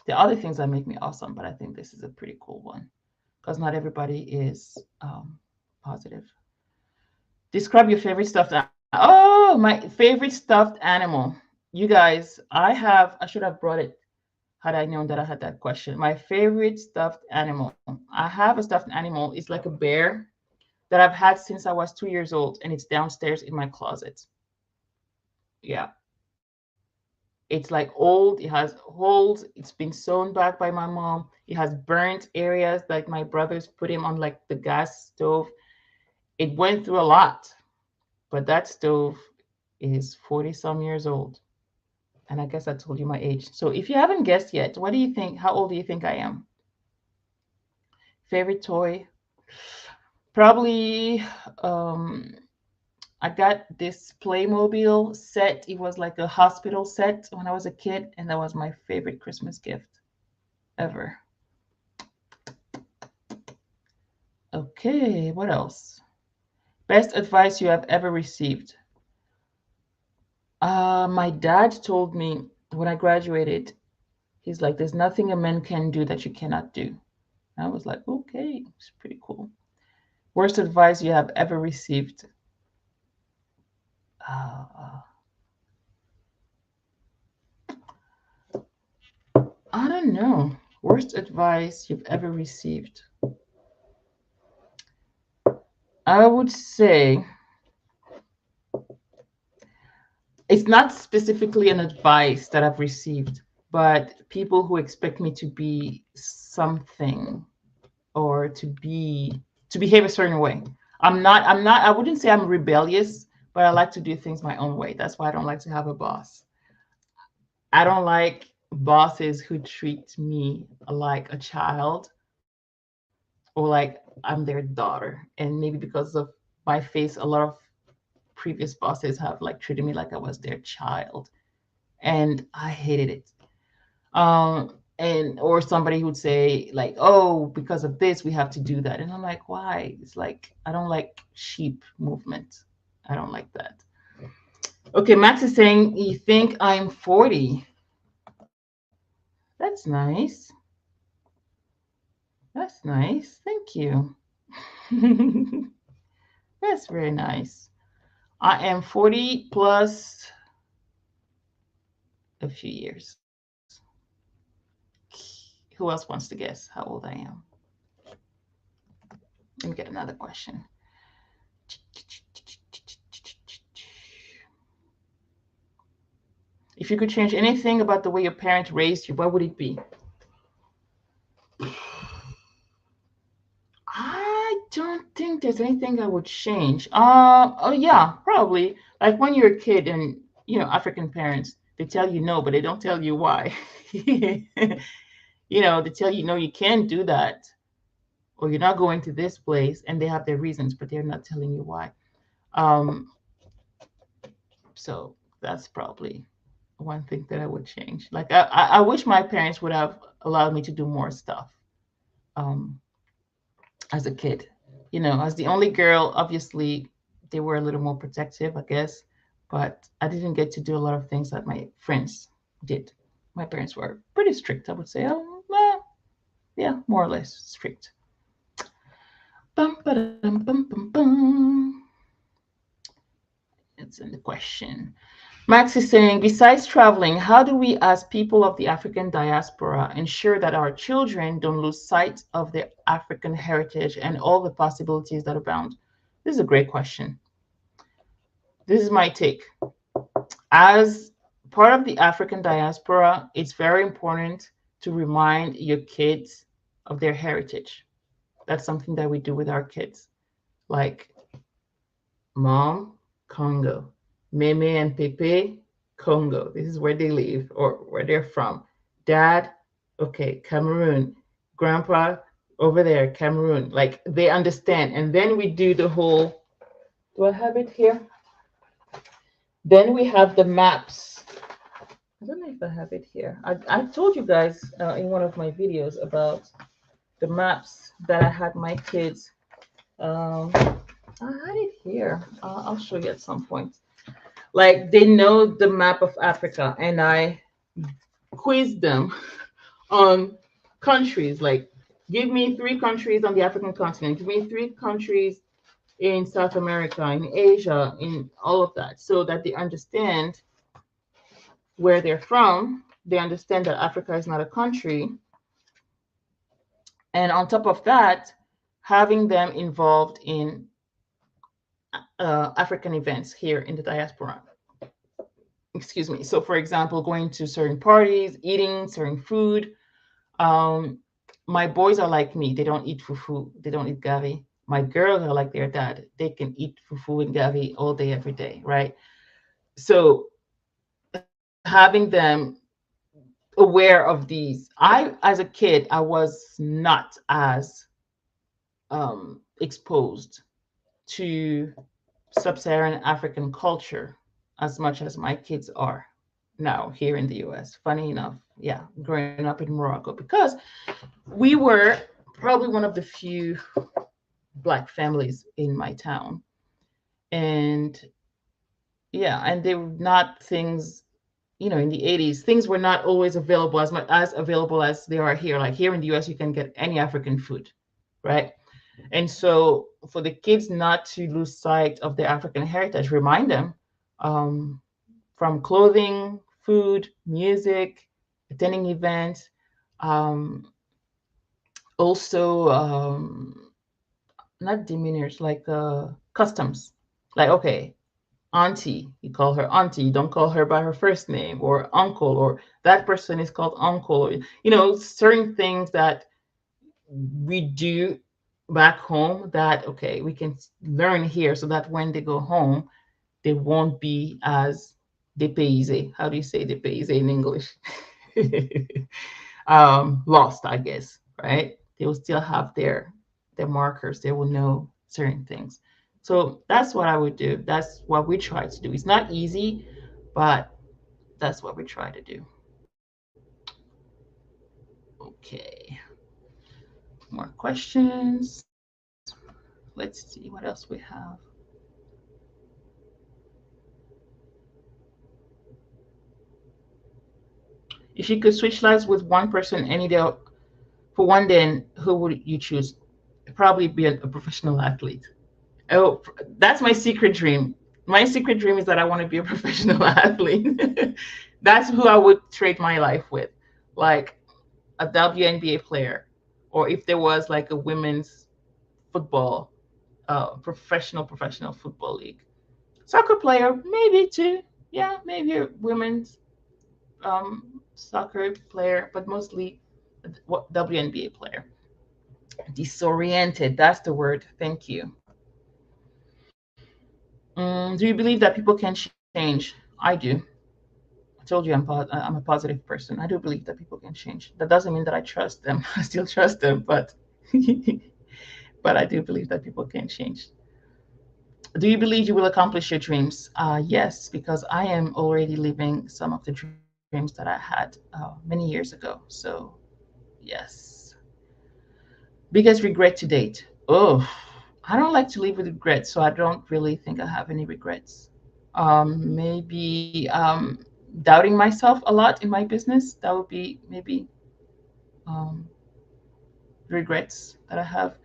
The other things that make me awesome, but I think this is a pretty cool one because not everybody is positive. Describe your favorite stuffed animal. Oh, my favorite stuffed animal. You guys, I should have brought it had I known that I had that question. My favorite stuffed animal. I have a stuffed animal. It's like a bear that I've had since I was 2 years old, and it's downstairs in my closet. Yeah. It's like old. It has holes. It's been sewn back by my mom. It has burnt areas, like my brothers put him on like the gas stove. It went through a lot, but that stove is 40 some years old. And I guess I told you my age. So if you haven't guessed yet, what do you think? How old do you think I am? Favorite toy? Probably I got this Playmobil set. It was like a hospital set when I was a kid, and that was my favorite Christmas gift ever. Okay, what else? Best advice you have ever received? My dad told me when I graduated, he's like, there's nothing a man can do that you cannot do. I was like, okay, it's pretty cool. Worst advice you have ever received? Uh, I don't know. Worst advice you've ever received? I would say it's not specifically an advice that I've received, but people who expect me to be something or to behave a certain way. I wouldn't say I'm rebellious, but I like to do things my own way. That's why I don't like to have a boss. I don't like bosses who treat me like a child or like I'm their daughter. And maybe because of my face, a lot of previous bosses have like treated me like I was their child. And I hated it. And or somebody who'd say like, oh, because of this we have to do that, and I'm like, why? It's like I don't like sheep movement. I don't like that. Okay, Max is saying you think I'm 40. That's nice. That's nice, thank you. That's very nice. I am 40 plus a few years. Who else wants to guess how old I am? Let me get another question. If you could change anything about the way your parents raised you, what would it be? I don't think there's anything I would change. Oh yeah, probably. Like when you're a kid and African parents, they tell you no, but they don't tell you why. They tell you no, you can't do that, or you're not going to this place, and they have their reasons, but they're not telling you why. Um, so that's probably one thing that I would change. Like I wish my parents would have allowed me to do more stuff um, as a kid. As the only girl, obviously they were a little more protective, I guess. But I didn't get to do a lot of things that my friends did. My parents were pretty strict, I would say. Well, yeah, more or less strict. Bum, ba-dum, bum, bum, bum. It's in the question. Max is saying, besides traveling, how do we, as people of the African diaspora, ensure that our children don't lose sight of their African heritage and all the possibilities that abound? This is a great question. This is my take. As part of the African diaspora, it's very important to remind your kids of their heritage. That's something that we do with our kids. Like, Mom, Congo. Meme and Pepe, Congo. This is where they live or where they're from. Dad, okay, Cameroon. Grandpa, over there, Cameroon. Like they understand. And then we do the whole, do I have it here? Then we have the maps. I don't know if I have it here. I told you guys in one of my videos about the maps that I had my kids. I had it here. I'll show you at some point. Like they know the map of Africa, and I quiz them on countries. Like, give me three countries on the African continent. Give me three countries in South America, in Asia, in all of that, so that they understand where they're from. They understand that Africa is not a country. And on top of that, having them involved in African events here in the diaspora. Excuse me. So, for example, going to certain parties, eating certain food. Um, my boys are like me. They don't eat fufu. They don't eat gavi. My girls are like their dad. They can eat fufu and gavi all day, every day, right? So having them aware of these. As a kid, I was not as exposed to sub-Saharan African culture as much as my kids are now here in the US. Funny enough, yeah, growing up in Morocco, because we were probably one of the few Black families in my town. And yeah, and they were not things, in the 80s, things were not always available as much as available as they are here. Like here in the US, you can get any African food, right? And so for the kids not to lose sight of their African heritage, remind them um, from clothing, food, music, attending events, um, also not demeanors, like customs. Like, okay, auntie, you call her auntie, you don't call her by her first name, or uncle, or that person is called uncle, or certain things that we do back home that, okay, we can learn here, so that when they go home they won't be as dépaysé. How do you say dépaysé in English? Lost, I guess, right? They will still have their markers. They will know certain things. So that's what I would do. That's what we try to do. It's not easy, but that's what we try to do. Okay. More questions. Let's see what else we have. If you could switch lives with one person any day for one day, who would you choose? Probably be a professional athlete. Oh, that's my secret dream. My secret dream is that I want to be a professional athlete. That's who I would trade my life with, like a WNBA player, or if there was like a women's football, professional football league. Soccer player, maybe too. Yeah, maybe a women's soccer player, but mostly WNBA player. Disoriented, that's the word. Thank you. Do you believe that people can change? I do. I told you I'm a positive person. I do believe that people can change. That doesn't mean that I trust them. I still trust them, but but I do believe that people can change. Do you believe you will accomplish your dreams? Yes, because I am already living some of the dreams that I had many years ago. So, yes. Biggest regret to date? Oh, I don't like to live with regrets, so I don't really think I have any regrets. Maybe doubting myself a lot in my business. That would be maybe um, regrets that I have.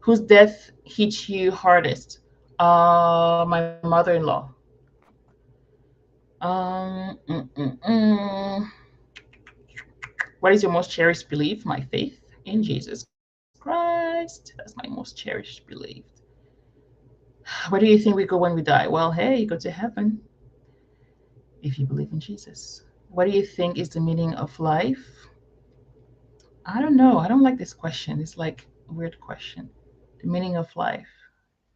Whose death hit you hardest? My mother-in-law. Mm. What is your most cherished belief? My faith in Jesus Christ. That's my most cherished belief. Where do you think we go when we die? Well, hey, you go to heaven if you believe in Jesus. What do you think is the meaning of life? I don't know. I don't like this question. It's like a weird question. The meaning of life.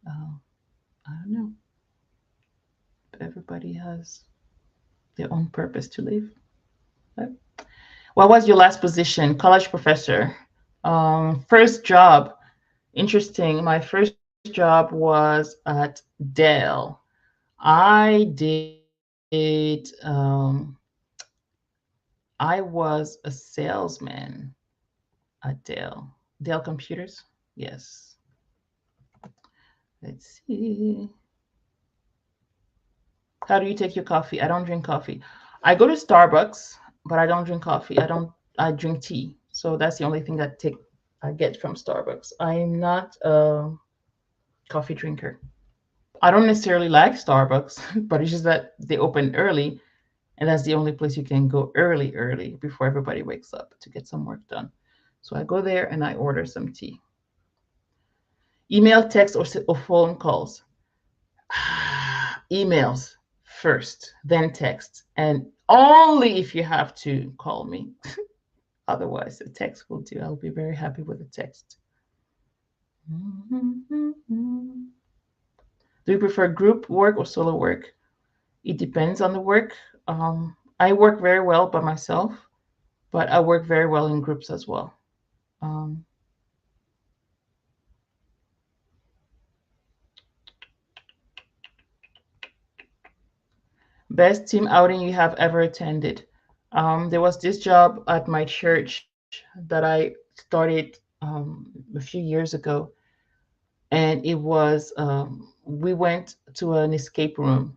Uh, I don't know. But everybody has their own purpose to live. But what was your last position? College professor. First job. Interesting. My first job was at Dell. I was a salesman at Dell. Dell Computers. Yes. Let's see. How do you take your coffee? I don't drink coffee. I go to Starbucks, but I don't drink coffee. I drink tea. So that's the only thing I get from Starbucks. I'm not a coffee drinker. I don't necessarily like Starbucks, but it's just that they open early, and that's the only place you can go early before everybody wakes up to get some work done. So I go there and I order some tea. Email, text, or phone calls. Emails first, then text, and only if you have to call me. Otherwise, a text will do. I'll be very happy with a text. Do you prefer group work or solo work? It depends on the work. I work very well by myself, but I work very well in groups as well. Um, Best team outing you have ever attended? There was this job at my church that I started a few years ago, and it was we went to an escape room.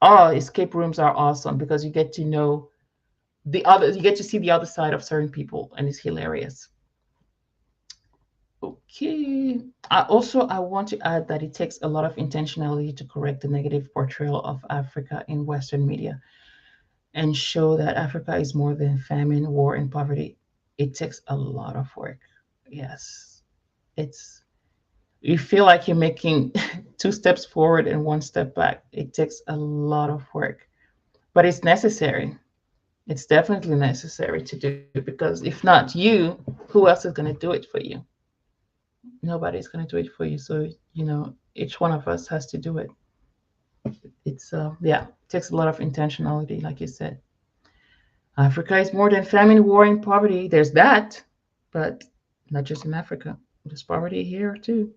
Oh, escape rooms are awesome because you get to see the other side of certain people, and it's hilarious. Okay. I want to add that it takes a lot of intentionality to correct the negative portrayal of Africa in Western media and show that Africa is more than famine, war, and poverty. It takes a lot of work. Yes. It's you feel like you're making two steps forward and one step back. It takes a lot of work, but it's necessary. It's definitely necessary to do because if not you, who else is going to do it for you? Nobody's going to do it for you. So, each one of us has to do it. Yeah, it takes a lot of intentionality, like you said. Africa is more than famine, war, and poverty. There's that, but not just in Africa. There's poverty here too.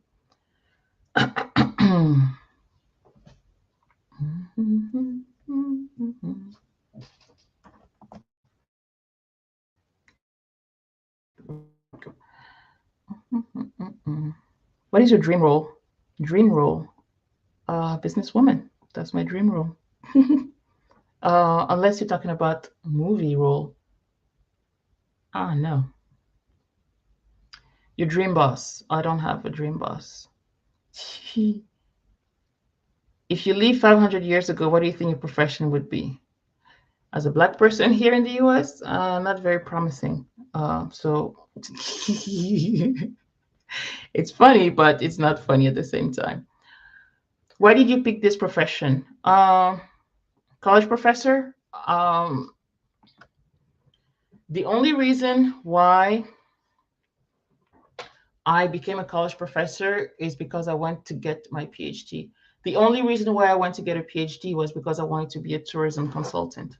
What is your dream role? Dream role? Businesswoman. That's my dream role. Unless you're talking about movie role. Ah, no. Your dream boss. I don't have a dream boss. If you live 500 years ago, what do you think your profession would be? As a black person here in the US, not very promising. So it's funny, but it's not funny at the same time. Why did you pick this profession? College professor. The only reason why I became a college professor is because I went to get my PhD. The only reason why I went to get a PhD was because I wanted to be a tourism consultant.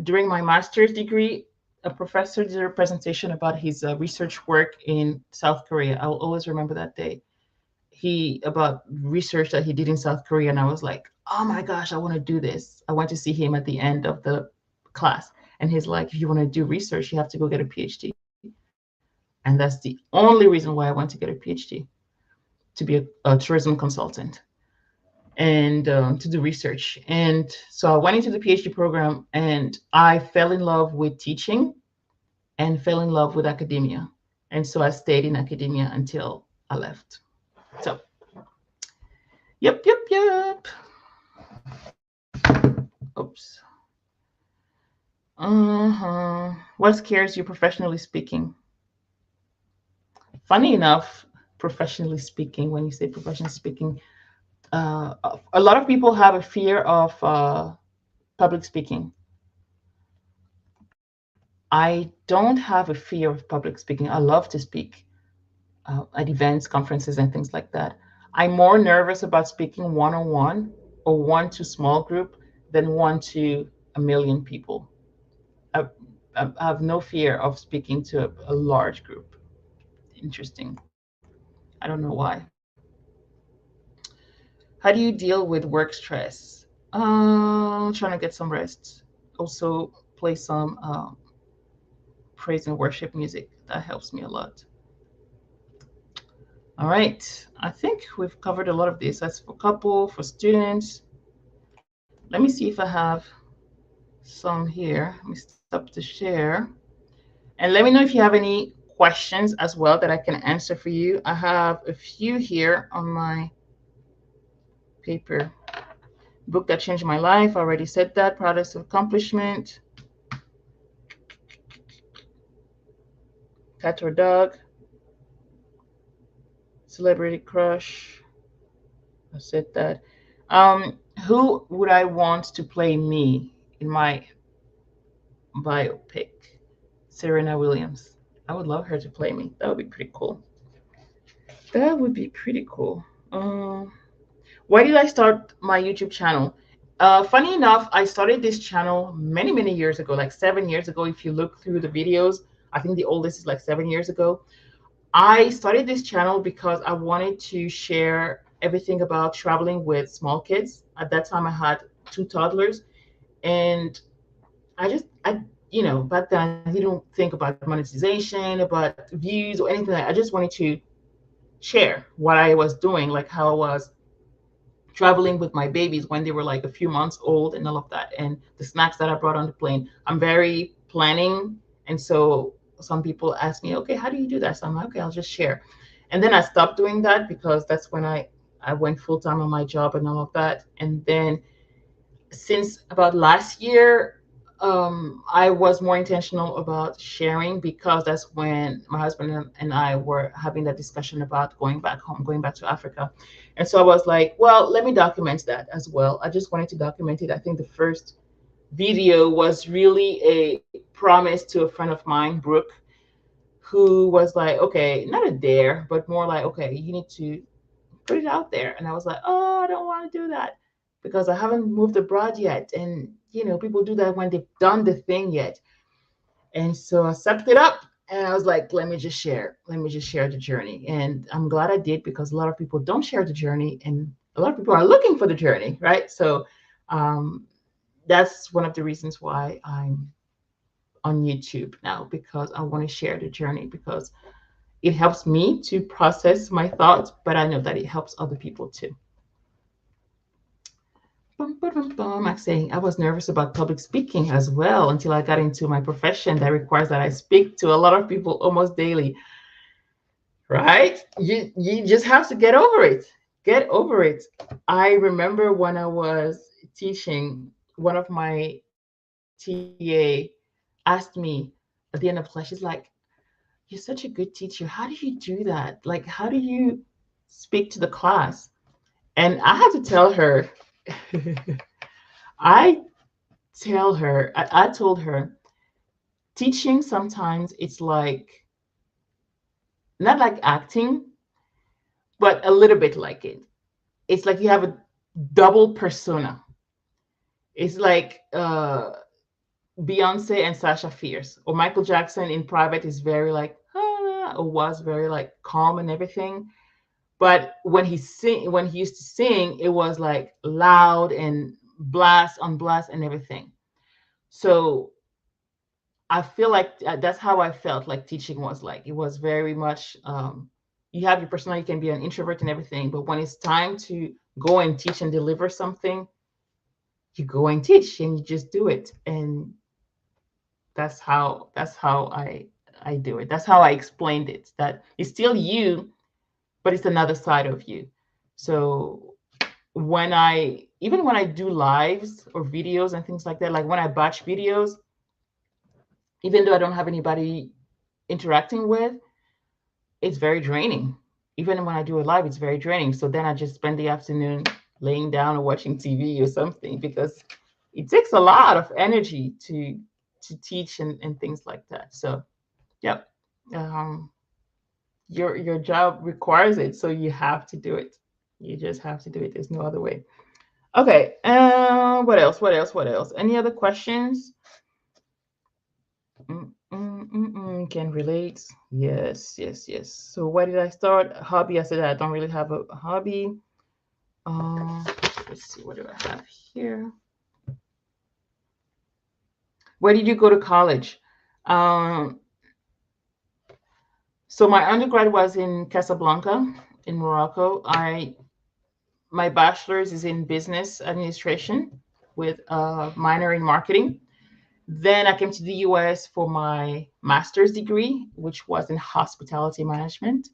During my master's degree, a professor did a presentation about his research work in South Korea. I'll always remember that day. he about research that he did in South Korea, and I was like, oh my gosh, I want to do this. I went to see him at the end of the class, and he's like, if you want to do research, you have to go get a PhD. And that's the only reason why I went to get a PhD, to be a tourism consultant and to do research. And so I went into the PhD program, and I fell in love with teaching and fell in love with academia. And so I stayed in academia until I left. So, yep, yep, yep. Oops. What scares you professionally speaking? Funny enough, professionally speaking, when you say professionally speaking, a lot of people have a fear of public speaking. I don't have a fear of public speaking. I love to speak at events, conferences, and things like that. I'm more nervous about speaking one on one or one to small group than one to a million people. I, I have no fear of speaking to a large group. Interesting. I don't know why. How do you deal with work stress? Trying to get some rest. Also, play some praise and worship music. That helps me a lot. All right. I think we've covered a lot of this. That's for couple, for students. Let me see if I have some here. Let me stop to share. And let me know if you have any questions as well that I can answer for you. I have a few here on my paper. Book that changed my life. I already said that. Proudest accomplishment. Cat or dog. Celebrity crush. I said that. Who would I want to play me in my biopic? Serena Williams. I would love her to play me. That would be pretty cool. That would be pretty cool. Why did I start my YouTube channel? Funny enough, I started this channel many, many years ago, like 7 years ago. If you look through the videos, I think the oldest is like 7 years ago. I started this channel because I wanted to share everything about traveling with small kids. At that time, I had two toddlers, and back then I didn't think about monetization, about views or anything like that. I just wanted to share what I was doing, like how I was traveling with my babies when they were like a few months old and all of that, and the snacks that I brought on the plane. I'm very planning, and so some people ask me, okay, how do you do that? So I'm like, okay, I'll just share. And then I stopped doing that because that's when I went full time on my job and all of that. And then since about last year, I was more intentional about sharing because that's when my husband and I were having that discussion about going back home, going back to Africa. And so I was like, well, let me document that as well. I just wanted to document it. I think the first video was really a promise to a friend of mine, Brooke, who was like, okay, not a dare, but more like, okay, you need to put it out there. And I was like, oh, I don't want to do that because I haven't moved abroad yet. And, people do that when they've done the thing yet. And so I sucked it up and I was like, let me just share. Let me just share the journey. And I'm glad I did because a lot of people don't share the journey and a lot of people are looking for the journey, right? So that's one of the reasons why I'm on YouTube now, because I want to share the journey because it helps me to process my thoughts, but I know that it helps other people too. I'm saying I was nervous about public speaking as well until I got into my profession that requires that I speak to a lot of people almost daily. Right? You just have to get over it. Get over it. I remember when I was teaching, one of my TA asked me at the end of class, she's like, you're such a good teacher. How do you do that? Like, how do you speak to the class? And I had to tell her, I I told her, teaching sometimes it's like, not like acting, but a little bit like it. It's like you have a double persona. It's like Beyonce and Sasha Fierce, or Michael Jackson in private is very like, or was very like calm and everything. But when he used to sing, it was like loud and blast on blast and everything. So I feel like that's how I felt like teaching was like. It was very much you have your personality, you can be an introvert and everything, but when it's time to go and teach and deliver something, you go and teach and you just do it. And that's how I do it. That's how I explained it. That it's still you, but it's another side of you. So when I do lives or videos and things like that, like when I batch videos, even though I don't have anybody interacting with, it's very draining. Even when I do it live, it's very draining. So then I just spend the afternoon laying down or watching TV or something, because it takes a lot of energy to teach and things like that. So yep. Um, your job requires it, so you have to do it. You just have to do it. There's no other way. Okay. What else? What else? What else? Any other questions? Can relate. Yes, yes, yes. So why did I start? Hobby. I said I don't really have a hobby. Um, let's see. What do I have here? Where did you go to college? Um, so my undergrad was in Casablanca, in Morocco. I My bachelor's is in business administration with a minor in marketing. Then I came to the US for my master's degree, which was in hospitality management.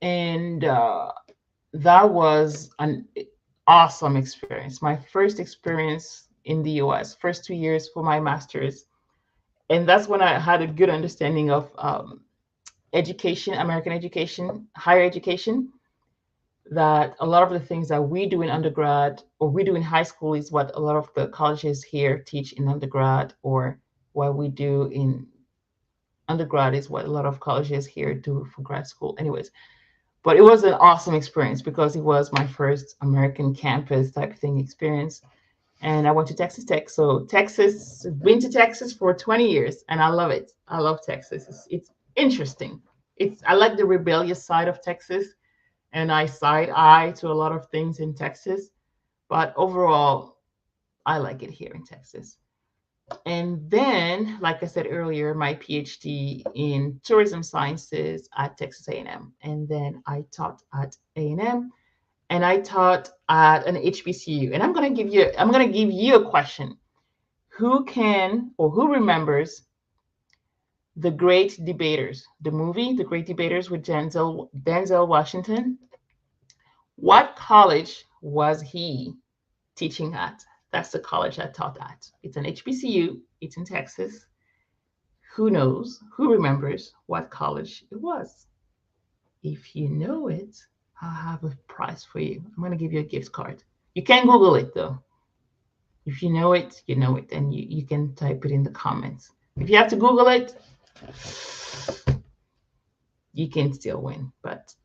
And that was an awesome experience. My first experience in the US, first 2 years for my master's. And that's when I had a good understanding of education, American education, higher education, that a lot of the things that we do in undergrad or we do in high school is what a lot of the colleges here teach in undergrad, or what we do in undergrad is what a lot of colleges here do for grad school. Anyways, but it was an awesome experience because it was my first American campus type thing experience. And I went to Texas Tech. So Texas, been to Texas for 20 years and I love it. I love Texas. It's interesting. I like the rebellious side of Texas, and I side eye to a lot of things in Texas. But overall, I like it here in Texas. And then, like I said earlier, my PhD in tourism sciences at Texas A&M. And then I taught at A&M, and I taught at an HBCU. And I'm going to give you a question. Who can or who remembers The Great Debaters, the movie The Great Debaters with Denzel Washington? What college was he teaching at? That's the college I taught at. It's an HBCU. It's in Texas. Who knows? Who remembers what college it was? If you know it, I'll have a prize for you. I'm going to give you a gift card. You can Google it though. If you know it, you know it, and you can type it in the comments. If you have to Google it, you can still win. But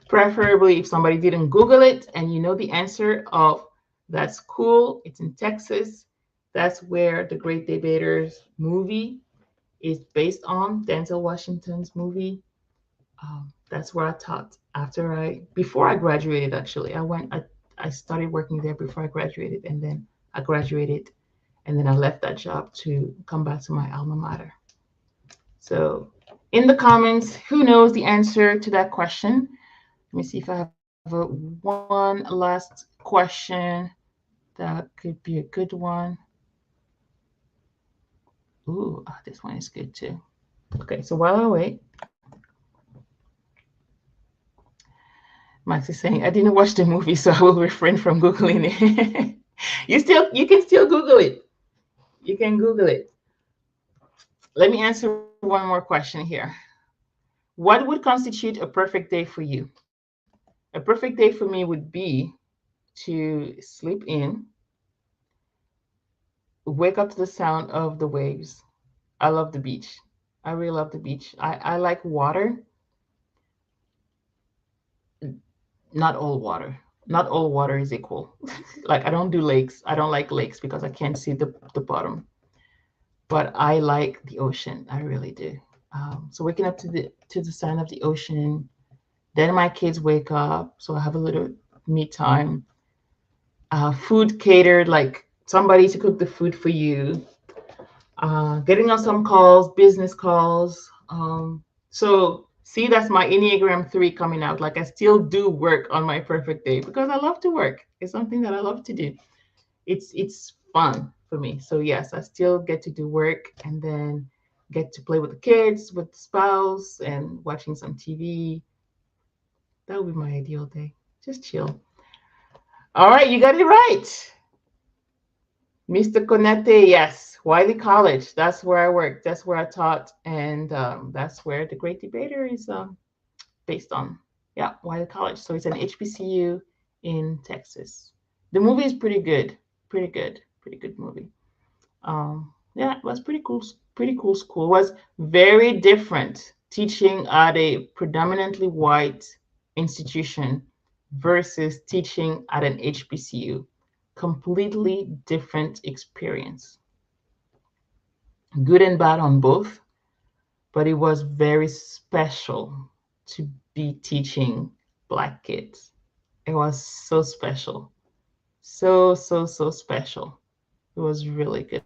preferably if somebody didn't Google it and you know the answer of that school, it's in Texas. That's where The Great Debaters movie is based on, Denzel Washington's movie. That's where I taught before I graduated. Actually, I started working there before I graduated, and then I graduated, and then I left that job to come back to my alma mater. So, in the comments, who knows the answer to that question? Let me see if I have one last question that could be a good one. Ooh, this one is good too. Okay, so while I wait, Max is saying, I didn't watch the movie, so I will refrain from Googling it. You can still Google it. You can Google it. Let me answer one more question here. What would constitute a perfect day for you? A perfect day for me would be to sleep in, wake up to the sound of the waves. I love the beach. I really love the beach. I like water. Not all water. Not all water is equal. Like I don't do lakes. I don't like lakes because I can't see the bottom. But I like the ocean. I really do. So waking up to the sound of the ocean, Then my kids wake up, so I have a little me time. Food catered, like somebody to cook the food for you. Getting on some calls, business calls. So see, that's my Enneagram 3 coming out. Like I still do work on my perfect day because I love to work. It's something that I love to do. It's fun for me. So yes, I still get to do work and then get to play with the kids, with the spouse, and watching some TV. That would be my ideal day. Just chill. All right, you got it right. Mr. Conete, yes, Wiley College. That's where I worked. That's where I taught, and that's where the Great Debater is based on. Yeah, Wiley College. So it's an HBCU in Texas. The movie is pretty good. Pretty good. Pretty good movie. Yeah, it was pretty cool. Pretty cool school. It was very different teaching at a predominantly white institution versus teaching at an HBCU. Completely different experience. Good and bad on both, but it was very special to be teaching Black kids. It was so special. So special. It was really good.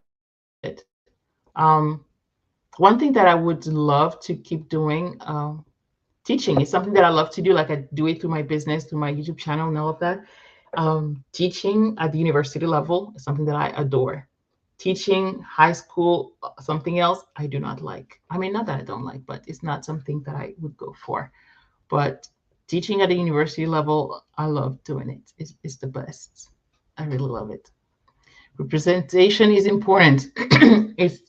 One thing that I would love to keep doing, teaching is something that I love to do. Like I do it through my business, through my YouTube channel, and all of that. Teaching at the university level is something that I adore. Teaching high school, something else I do not like. I mean, not that I don't like, but it's not something that I would go for. But teaching at the university level, I love doing it. It's the best. I really love it. Representation is important.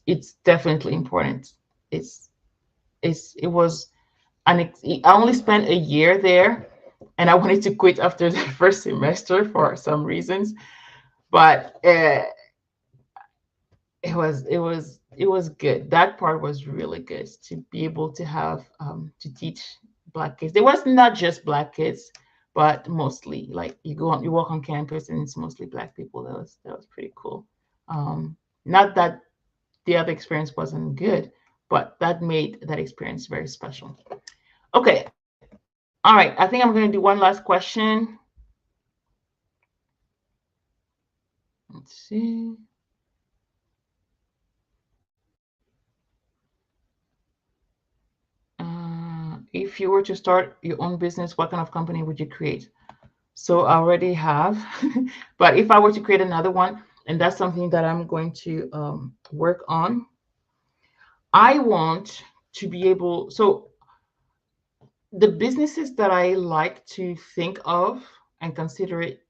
It's definitely important. It's it was I only spent a year there, and I wanted to quit after the first semester for some reasons. But it was good. That part was really good to be able to have to teach Black kids. There was not just Black kids, but mostly like you walk on campus and it's mostly Black people. That was pretty cool. Not that the other experience wasn't good, but that made that experience very special. Okay, all right. I think I'm going to do one last question. Let's see. If you were to start your own business, what kind of company would you create? So I already have, but if I were to create another one, and that's something that I'm going to work on, I want to be able. So the businesses that I like to think of and consider it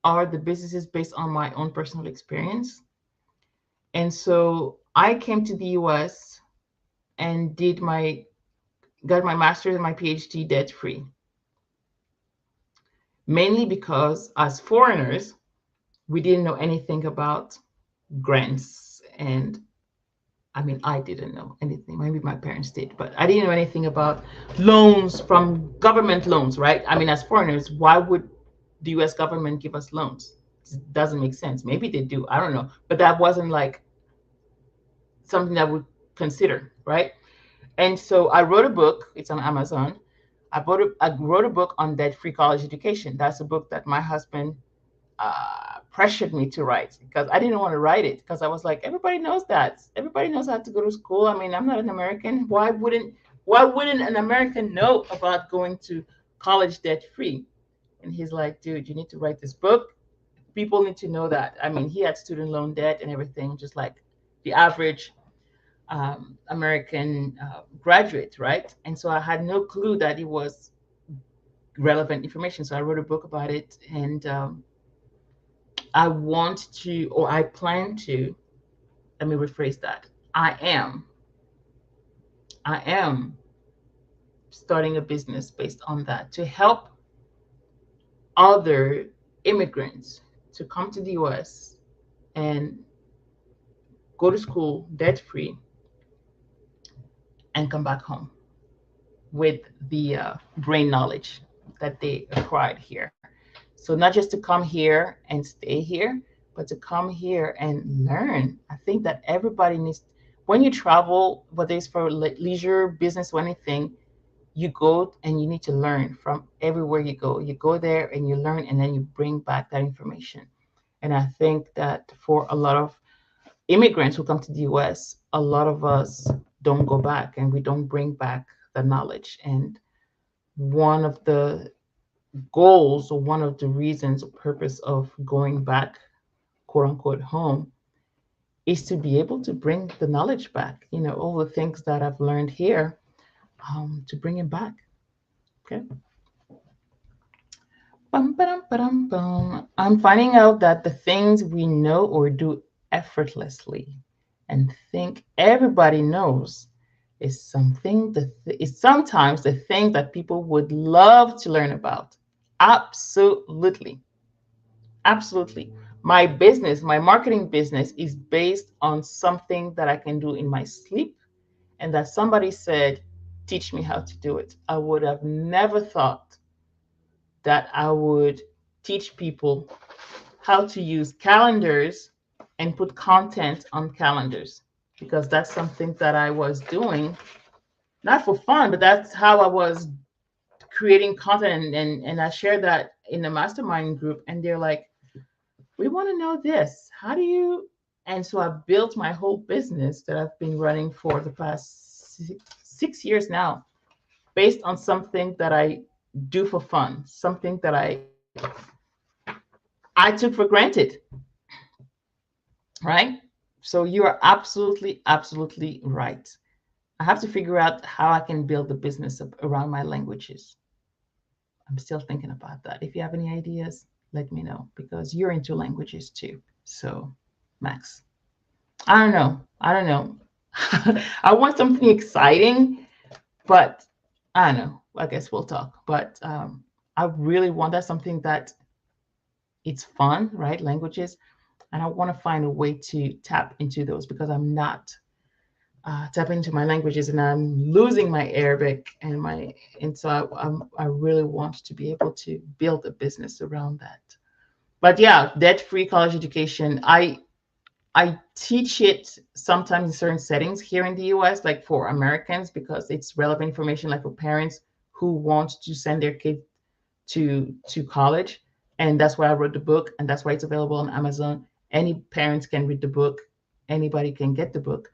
are the businesses based on my own personal experience. And so I came to the US and got my master's and my PhD debt free, mainly because as foreigners, we didn't know anything about grants. And I mean, I didn't know anything. Maybe my parents did, but I didn't know anything about loans, from government loans, right? I mean, as foreigners, why would the US government give us loans? It doesn't make sense. Maybe they do. I don't know. But that wasn't like something that I would consider, right? And so I wrote a book. It's on Amazon. I wrote a book on debt-free college education. That's a book that my husband pressured me to write because I didn't want to write it because I was like, everybody knows that. Everybody knows how to go to school. I mean, I'm not an American. Why wouldn't an American know about going to college debt-free? And he's like, dude, you need to write this book. People need to know that. I mean, he had student loan debt and everything, just like the average American graduate, right? And so I had no clue that it was relevant information. So I wrote a book about it, and I want to, or I plan to. Let me rephrase that. I am, I am starting a business based on that to help other immigrants to come to the U.S. and go to school debt free and come back home with the brain knowledge that they acquired here. So not just to come here and stay here, but to come here and learn. I think that everybody needs, when you travel, whether it's for leisure, business, or anything, you go and you need to learn from everywhere you go. You go there and you learn, and then you bring back that information. And I think that for a lot of immigrants who come to the US, a lot of us don't go back and we don't bring back the knowledge. And one of the goals, or one of the reasons or purpose of going back, quote unquote, home, is to be able to bring the knowledge back, all the things that I've learned here, to bring it back. Okay. Bum, ba-dum, ba-dum, bum. I'm finding out that the things we know or do effortlessly and think everybody knows is something that is sometimes the thing that people would love to learn about. Absolutely. Absolutely. My business, my marketing business is based on something that I can do in my sleep, and that somebody said, teach me how to do it. I would have never thought that I would teach people how to use calendars and put content on calendars, because that's something that I was doing, not for fun, but that's how I was creating content. And I shared that in the mastermind group, and they're like, we want to know this. How do you? And so I built my whole business that I've been running for the past 6 years now, based on something that I do for fun, something that I took for granted, right? So you are absolutely, absolutely right. I have to figure out how I can build the business around my languages. I'm still thinking about that. If you have any ideas, let me know, because you're into languages too. So, Max, I don't know. I don't know. I want something exciting, but I don't know. I guess we'll talk. But I really want that, something that it's fun, right? Languages. And I want to find a way to tap into those, because I'm not tapping into my languages, and I'm losing my Arabic and so I really want to be able to build a business around that. But yeah, debt-free college education. I teach it sometimes in certain settings here in the US, like for Americans, because it's relevant information, like for parents who want to send their kid to college. And that's why I wrote the book, and that's why it's available on Amazon. Any parents can read the book, anybody can get the book.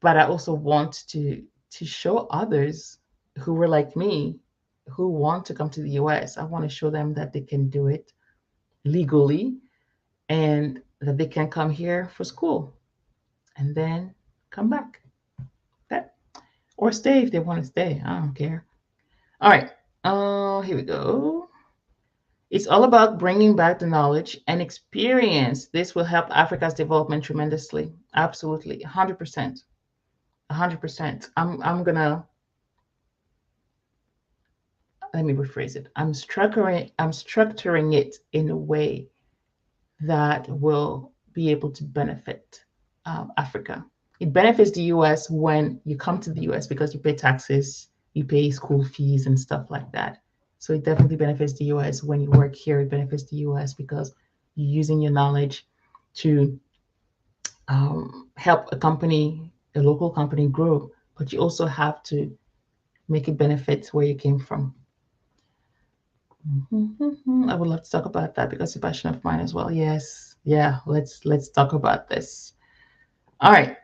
But I also want to show others who were like me, who want to come to the US. I want to show them that they can do it legally, and that they can come here for school and then come back. Okay? Or stay if they want to stay. I don't care. All right. Here we go. It's all about bringing back the knowledge and experience. This will help Africa's development tremendously. Absolutely. 100%. 100%. I'm gonna let me rephrase it. I'm structuring it in a way that will be able to benefit Africa. It benefits the US when you come to the US, because you pay taxes, you pay school fees and stuff like that. So it definitely benefits the US when you work here. It benefits the US because you're using your knowledge to help a local company grow. But you also have to make it benefit where you came from. I would love to talk about that because it's a passion of mine as well. Yes, yeah. Let's talk about this. All right.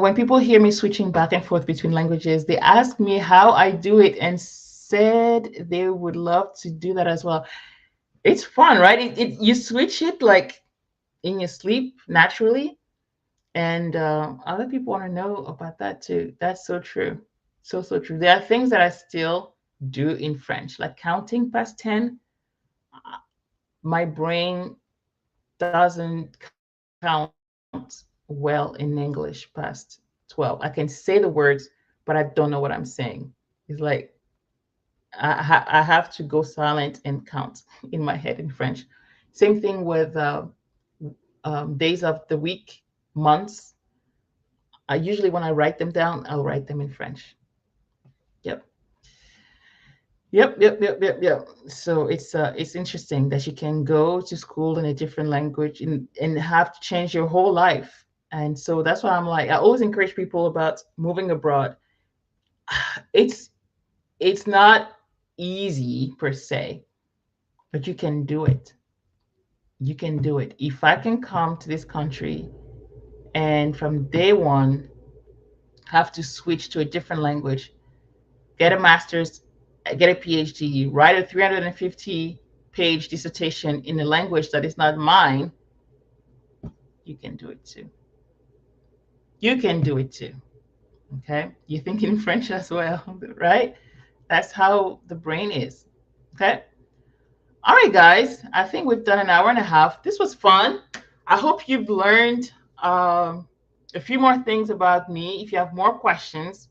When people hear me switching back and forth between languages, they ask me how I do it, and said they would love to do that as well. It's fun, right? You switch it like in your sleep naturally, and other people want to know about that too. That's so true, so true. There are things that I still do in French, like counting past 10. My brain doesn't count well in English past 12. I can say the words, but I don't know what I'm saying. It's like I have to go silent and count in my head in French. Same thing with days of the week, months. I usually, when I write them down, I'll write them in French. Yep. Yep. So it's interesting that you can go to school in a different language and have to change your whole life. And so that's why I'm like, I always encourage people about moving abroad. It's It's not easy per se, but you can do it. You can do it. If I can come to this country and from day one have to switch to a different language, get a master's, get a PhD, write a 350-page dissertation in a language that is not mine, you can do it too. You can do it too. Okay? You're thinking French as well, right? That's how the brain is. Okay? All right, guys. I think we've done an hour and a half. This was fun. I hope you've learned a few more things about me. If you have more questions,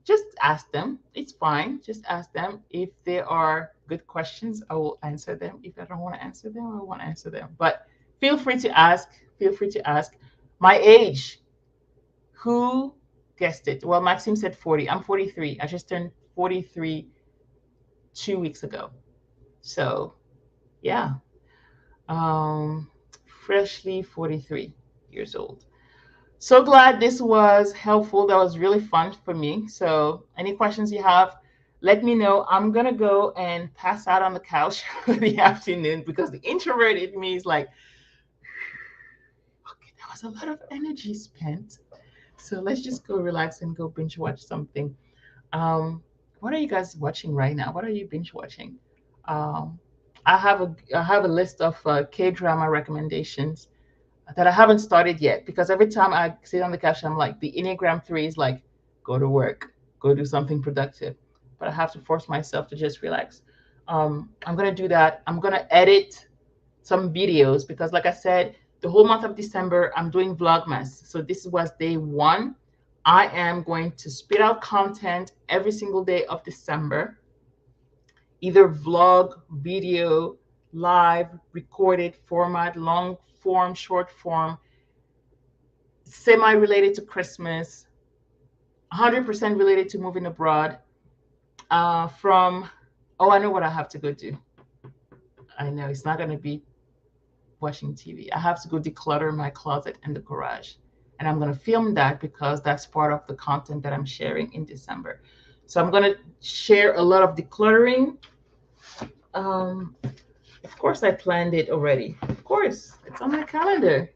just ask them. It's fine. Just ask them. If there are good questions, I will answer them. If I don't want to answer them, I won't answer them. But feel free to ask. Feel free to ask. My age. Who guessed it? Well, Maxime said 40. I'm 43. I just turned 43 2 weeks ago. So, yeah. Um, freshly 43 years old. So glad this was helpful. That was really fun for me. So, any questions you have, let me know. I'm going to go and pass out on the couch for the afternoon because the introvert in me is like, okay, that was a lot of energy spent. So, let's just go relax and go binge watch something. Um, what are you guys watching right now? What are you binge watching? Um, I have a list of K drama recommendations that I haven't started yet because every time I sit on the couch, I'm like, the Enneagram 3 is like, go to work, go do something productive. But I have to force myself to just relax. I'm going to do that. I'm going to edit some videos because, like I said, the whole month of December, I'm doing Vlogmas. So this was day one. I am going to spit out content every single day of December, either vlog, video, live, recorded format, long form, short form, semi related to Christmas, 100% related to moving abroad. From, oh, I know what I have to go do. I know it's not going to be watching TV. I have to go declutter my closet and the garage. And I'm going to film that because that's part of the content that I'm sharing in December. So I'm going to share a lot of decluttering. Of course, I planned it already. Of course, it's on my calendar.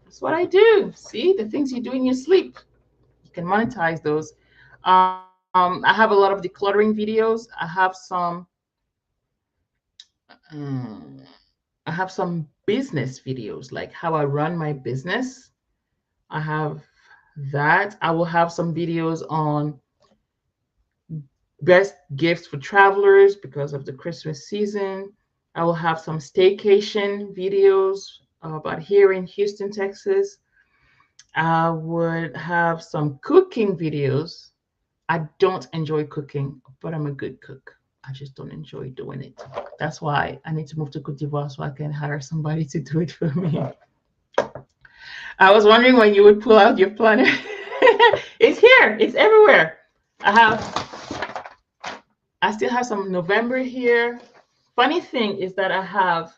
That's what I do. See, the things you do in your sleep, you can monetize those. I have a lot of decluttering videos. Um, I have some business videos, like how I run my business. I have that. I will have some videos on best gifts for travelers because of the Christmas season. I will have some staycation videos about here in Houston, Texas. I would have some cooking videos. I don't enjoy cooking, but I'm a good cook. I just don't enjoy doing it. That's why I need to move to Cote d'Ivoire so I can hire somebody to do it for me. I was wondering when you would pull out your planner. It's here. It's everywhere. I have. I still have some November here. Funny thing is that I have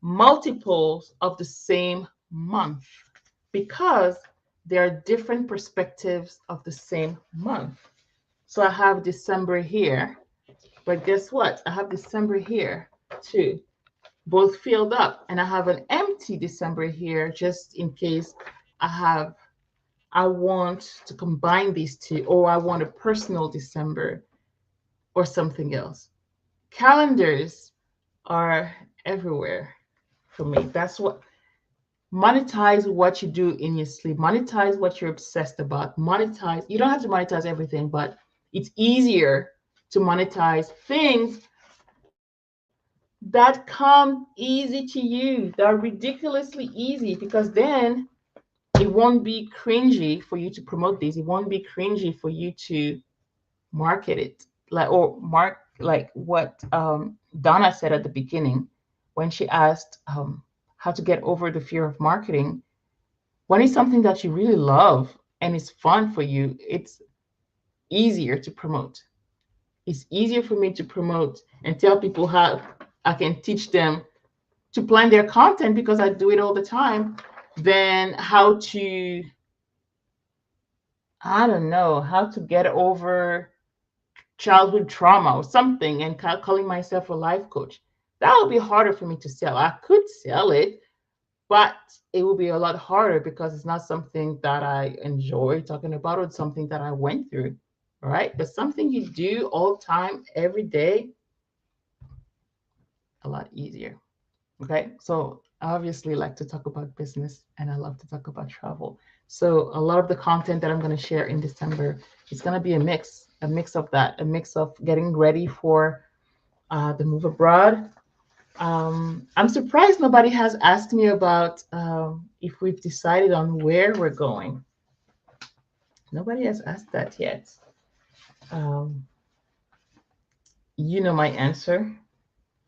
multiples of the same month because there are different perspectives of the same month. So I have December here, but guess what? I have December here too, both filled up, and I have an empty December here just in case I want to combine these two, or I want a personal December or something else. Calendars are everywhere for me. That's what monetize what you do in your sleep, monetize what you're obsessed about, monetize. You don't have to monetize everything, but it's easier to monetize things that come easy to use, that are ridiculously easy, because then it won't be cringy for you to promote these. It won't be cringy for you to market it, like what Donna said at the beginning when she asked how to get over the fear of marketing. When it's something that you really love and it's fun for you, it's easier to promote. It's easier for me to promote and tell people how I can teach them to plan their content because I do it all the time than how to, I don't know, how to get over childhood trauma or something and calling myself a life coach. That would be harder for me to sell. I could sell it, but it will be a lot harder because it's not something that I enjoy talking about or something that I went through. All right. But something you do all the time, every day, a lot easier. Okay. So I obviously like to talk about business and I love to talk about travel. So a lot of the content that I'm going to share in December is going to be a mix of that, a mix of getting ready for the move abroad. I'm surprised nobody has asked me about if we've decided on where we're going. Nobody has asked that yet. Um, you know my answer.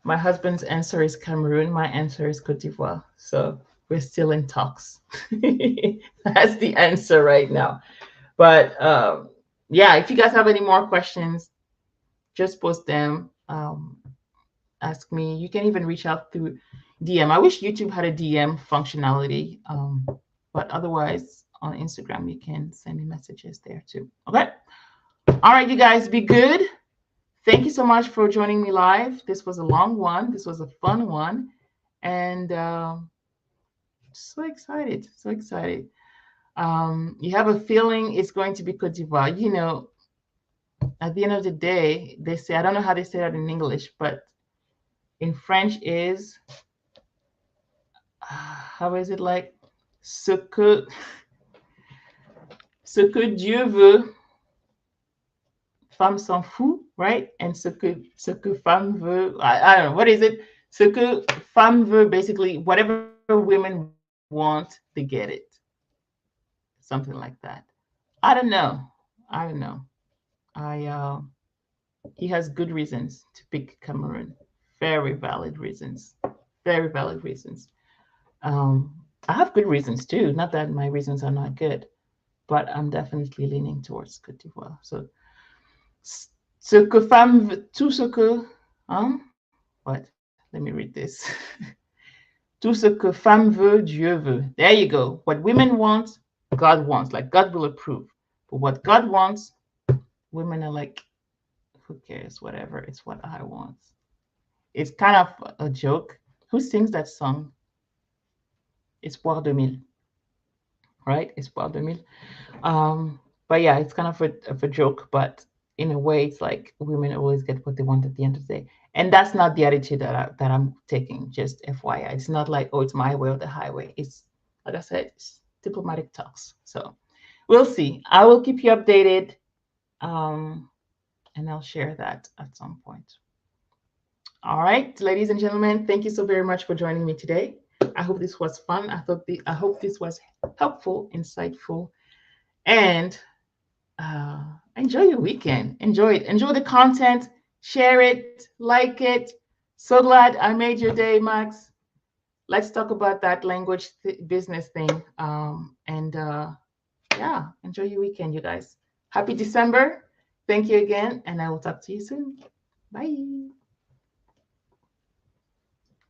My husband's answer is Cameroon. My answer is Cote d'Ivoire. So we're still in talks. That's the answer right now. But yeah, if you guys have any more questions, just post them. Ask me. You can even reach out through DM. I wish YouTube had a DM functionality, but otherwise on Instagram you can send me messages there too. Okay. All right, you guys, be good. Thank you so much for joining me live. This was a long one. This was a fun one, and so excited, so excited. You have a feeling it's going to be Cote d'Ivoire. You know, at the end of the day, they say I don't know how they say that in English, but in French is how is it like ce que Dieu veut, femme s'en fout, right? And ce que femme veut, I don't know, what is it? Ce que femme veut, basically, whatever women want, they get it. Something like that. I don't know. I don't know. He has good reasons to pick Cameroon. Very valid reasons. Very valid reasons. I have good reasons too. Not that my reasons are not good, but I'm definitely leaning towards Cote d'Ivoire. So, ce que femme veut, tout ce que, what? Let me read this. Tout ce que femme veut, Dieu veut. There you go. What women want, God wants. Like God will approve. But what God wants, women are like, who cares? Whatever. It's what I want. It's kind of a joke. Who sings that song? Espoir 2000, right? Espoir 2000. But yeah, it's kind of a joke, but in a way, it's like women always get what they want at the end of the day. And that's not the attitude that I'm taking, just FYI. It's not like, oh, it's my way or the highway. It's, like I said, it's diplomatic talks. So we'll see. I will keep you updated, and I'll share that at some point. All right, ladies and gentlemen, thank you so very much for joining me today. I hope this was fun. I hope this was helpful, insightful, and enjoy your weekend. Enjoy it. Enjoy the content. Share it. Like it. So glad I made your day, Max. Let's talk about that language business thing. And yeah, enjoy your weekend, you guys. Happy December. Thank you again, and I will talk to you soon. Bye.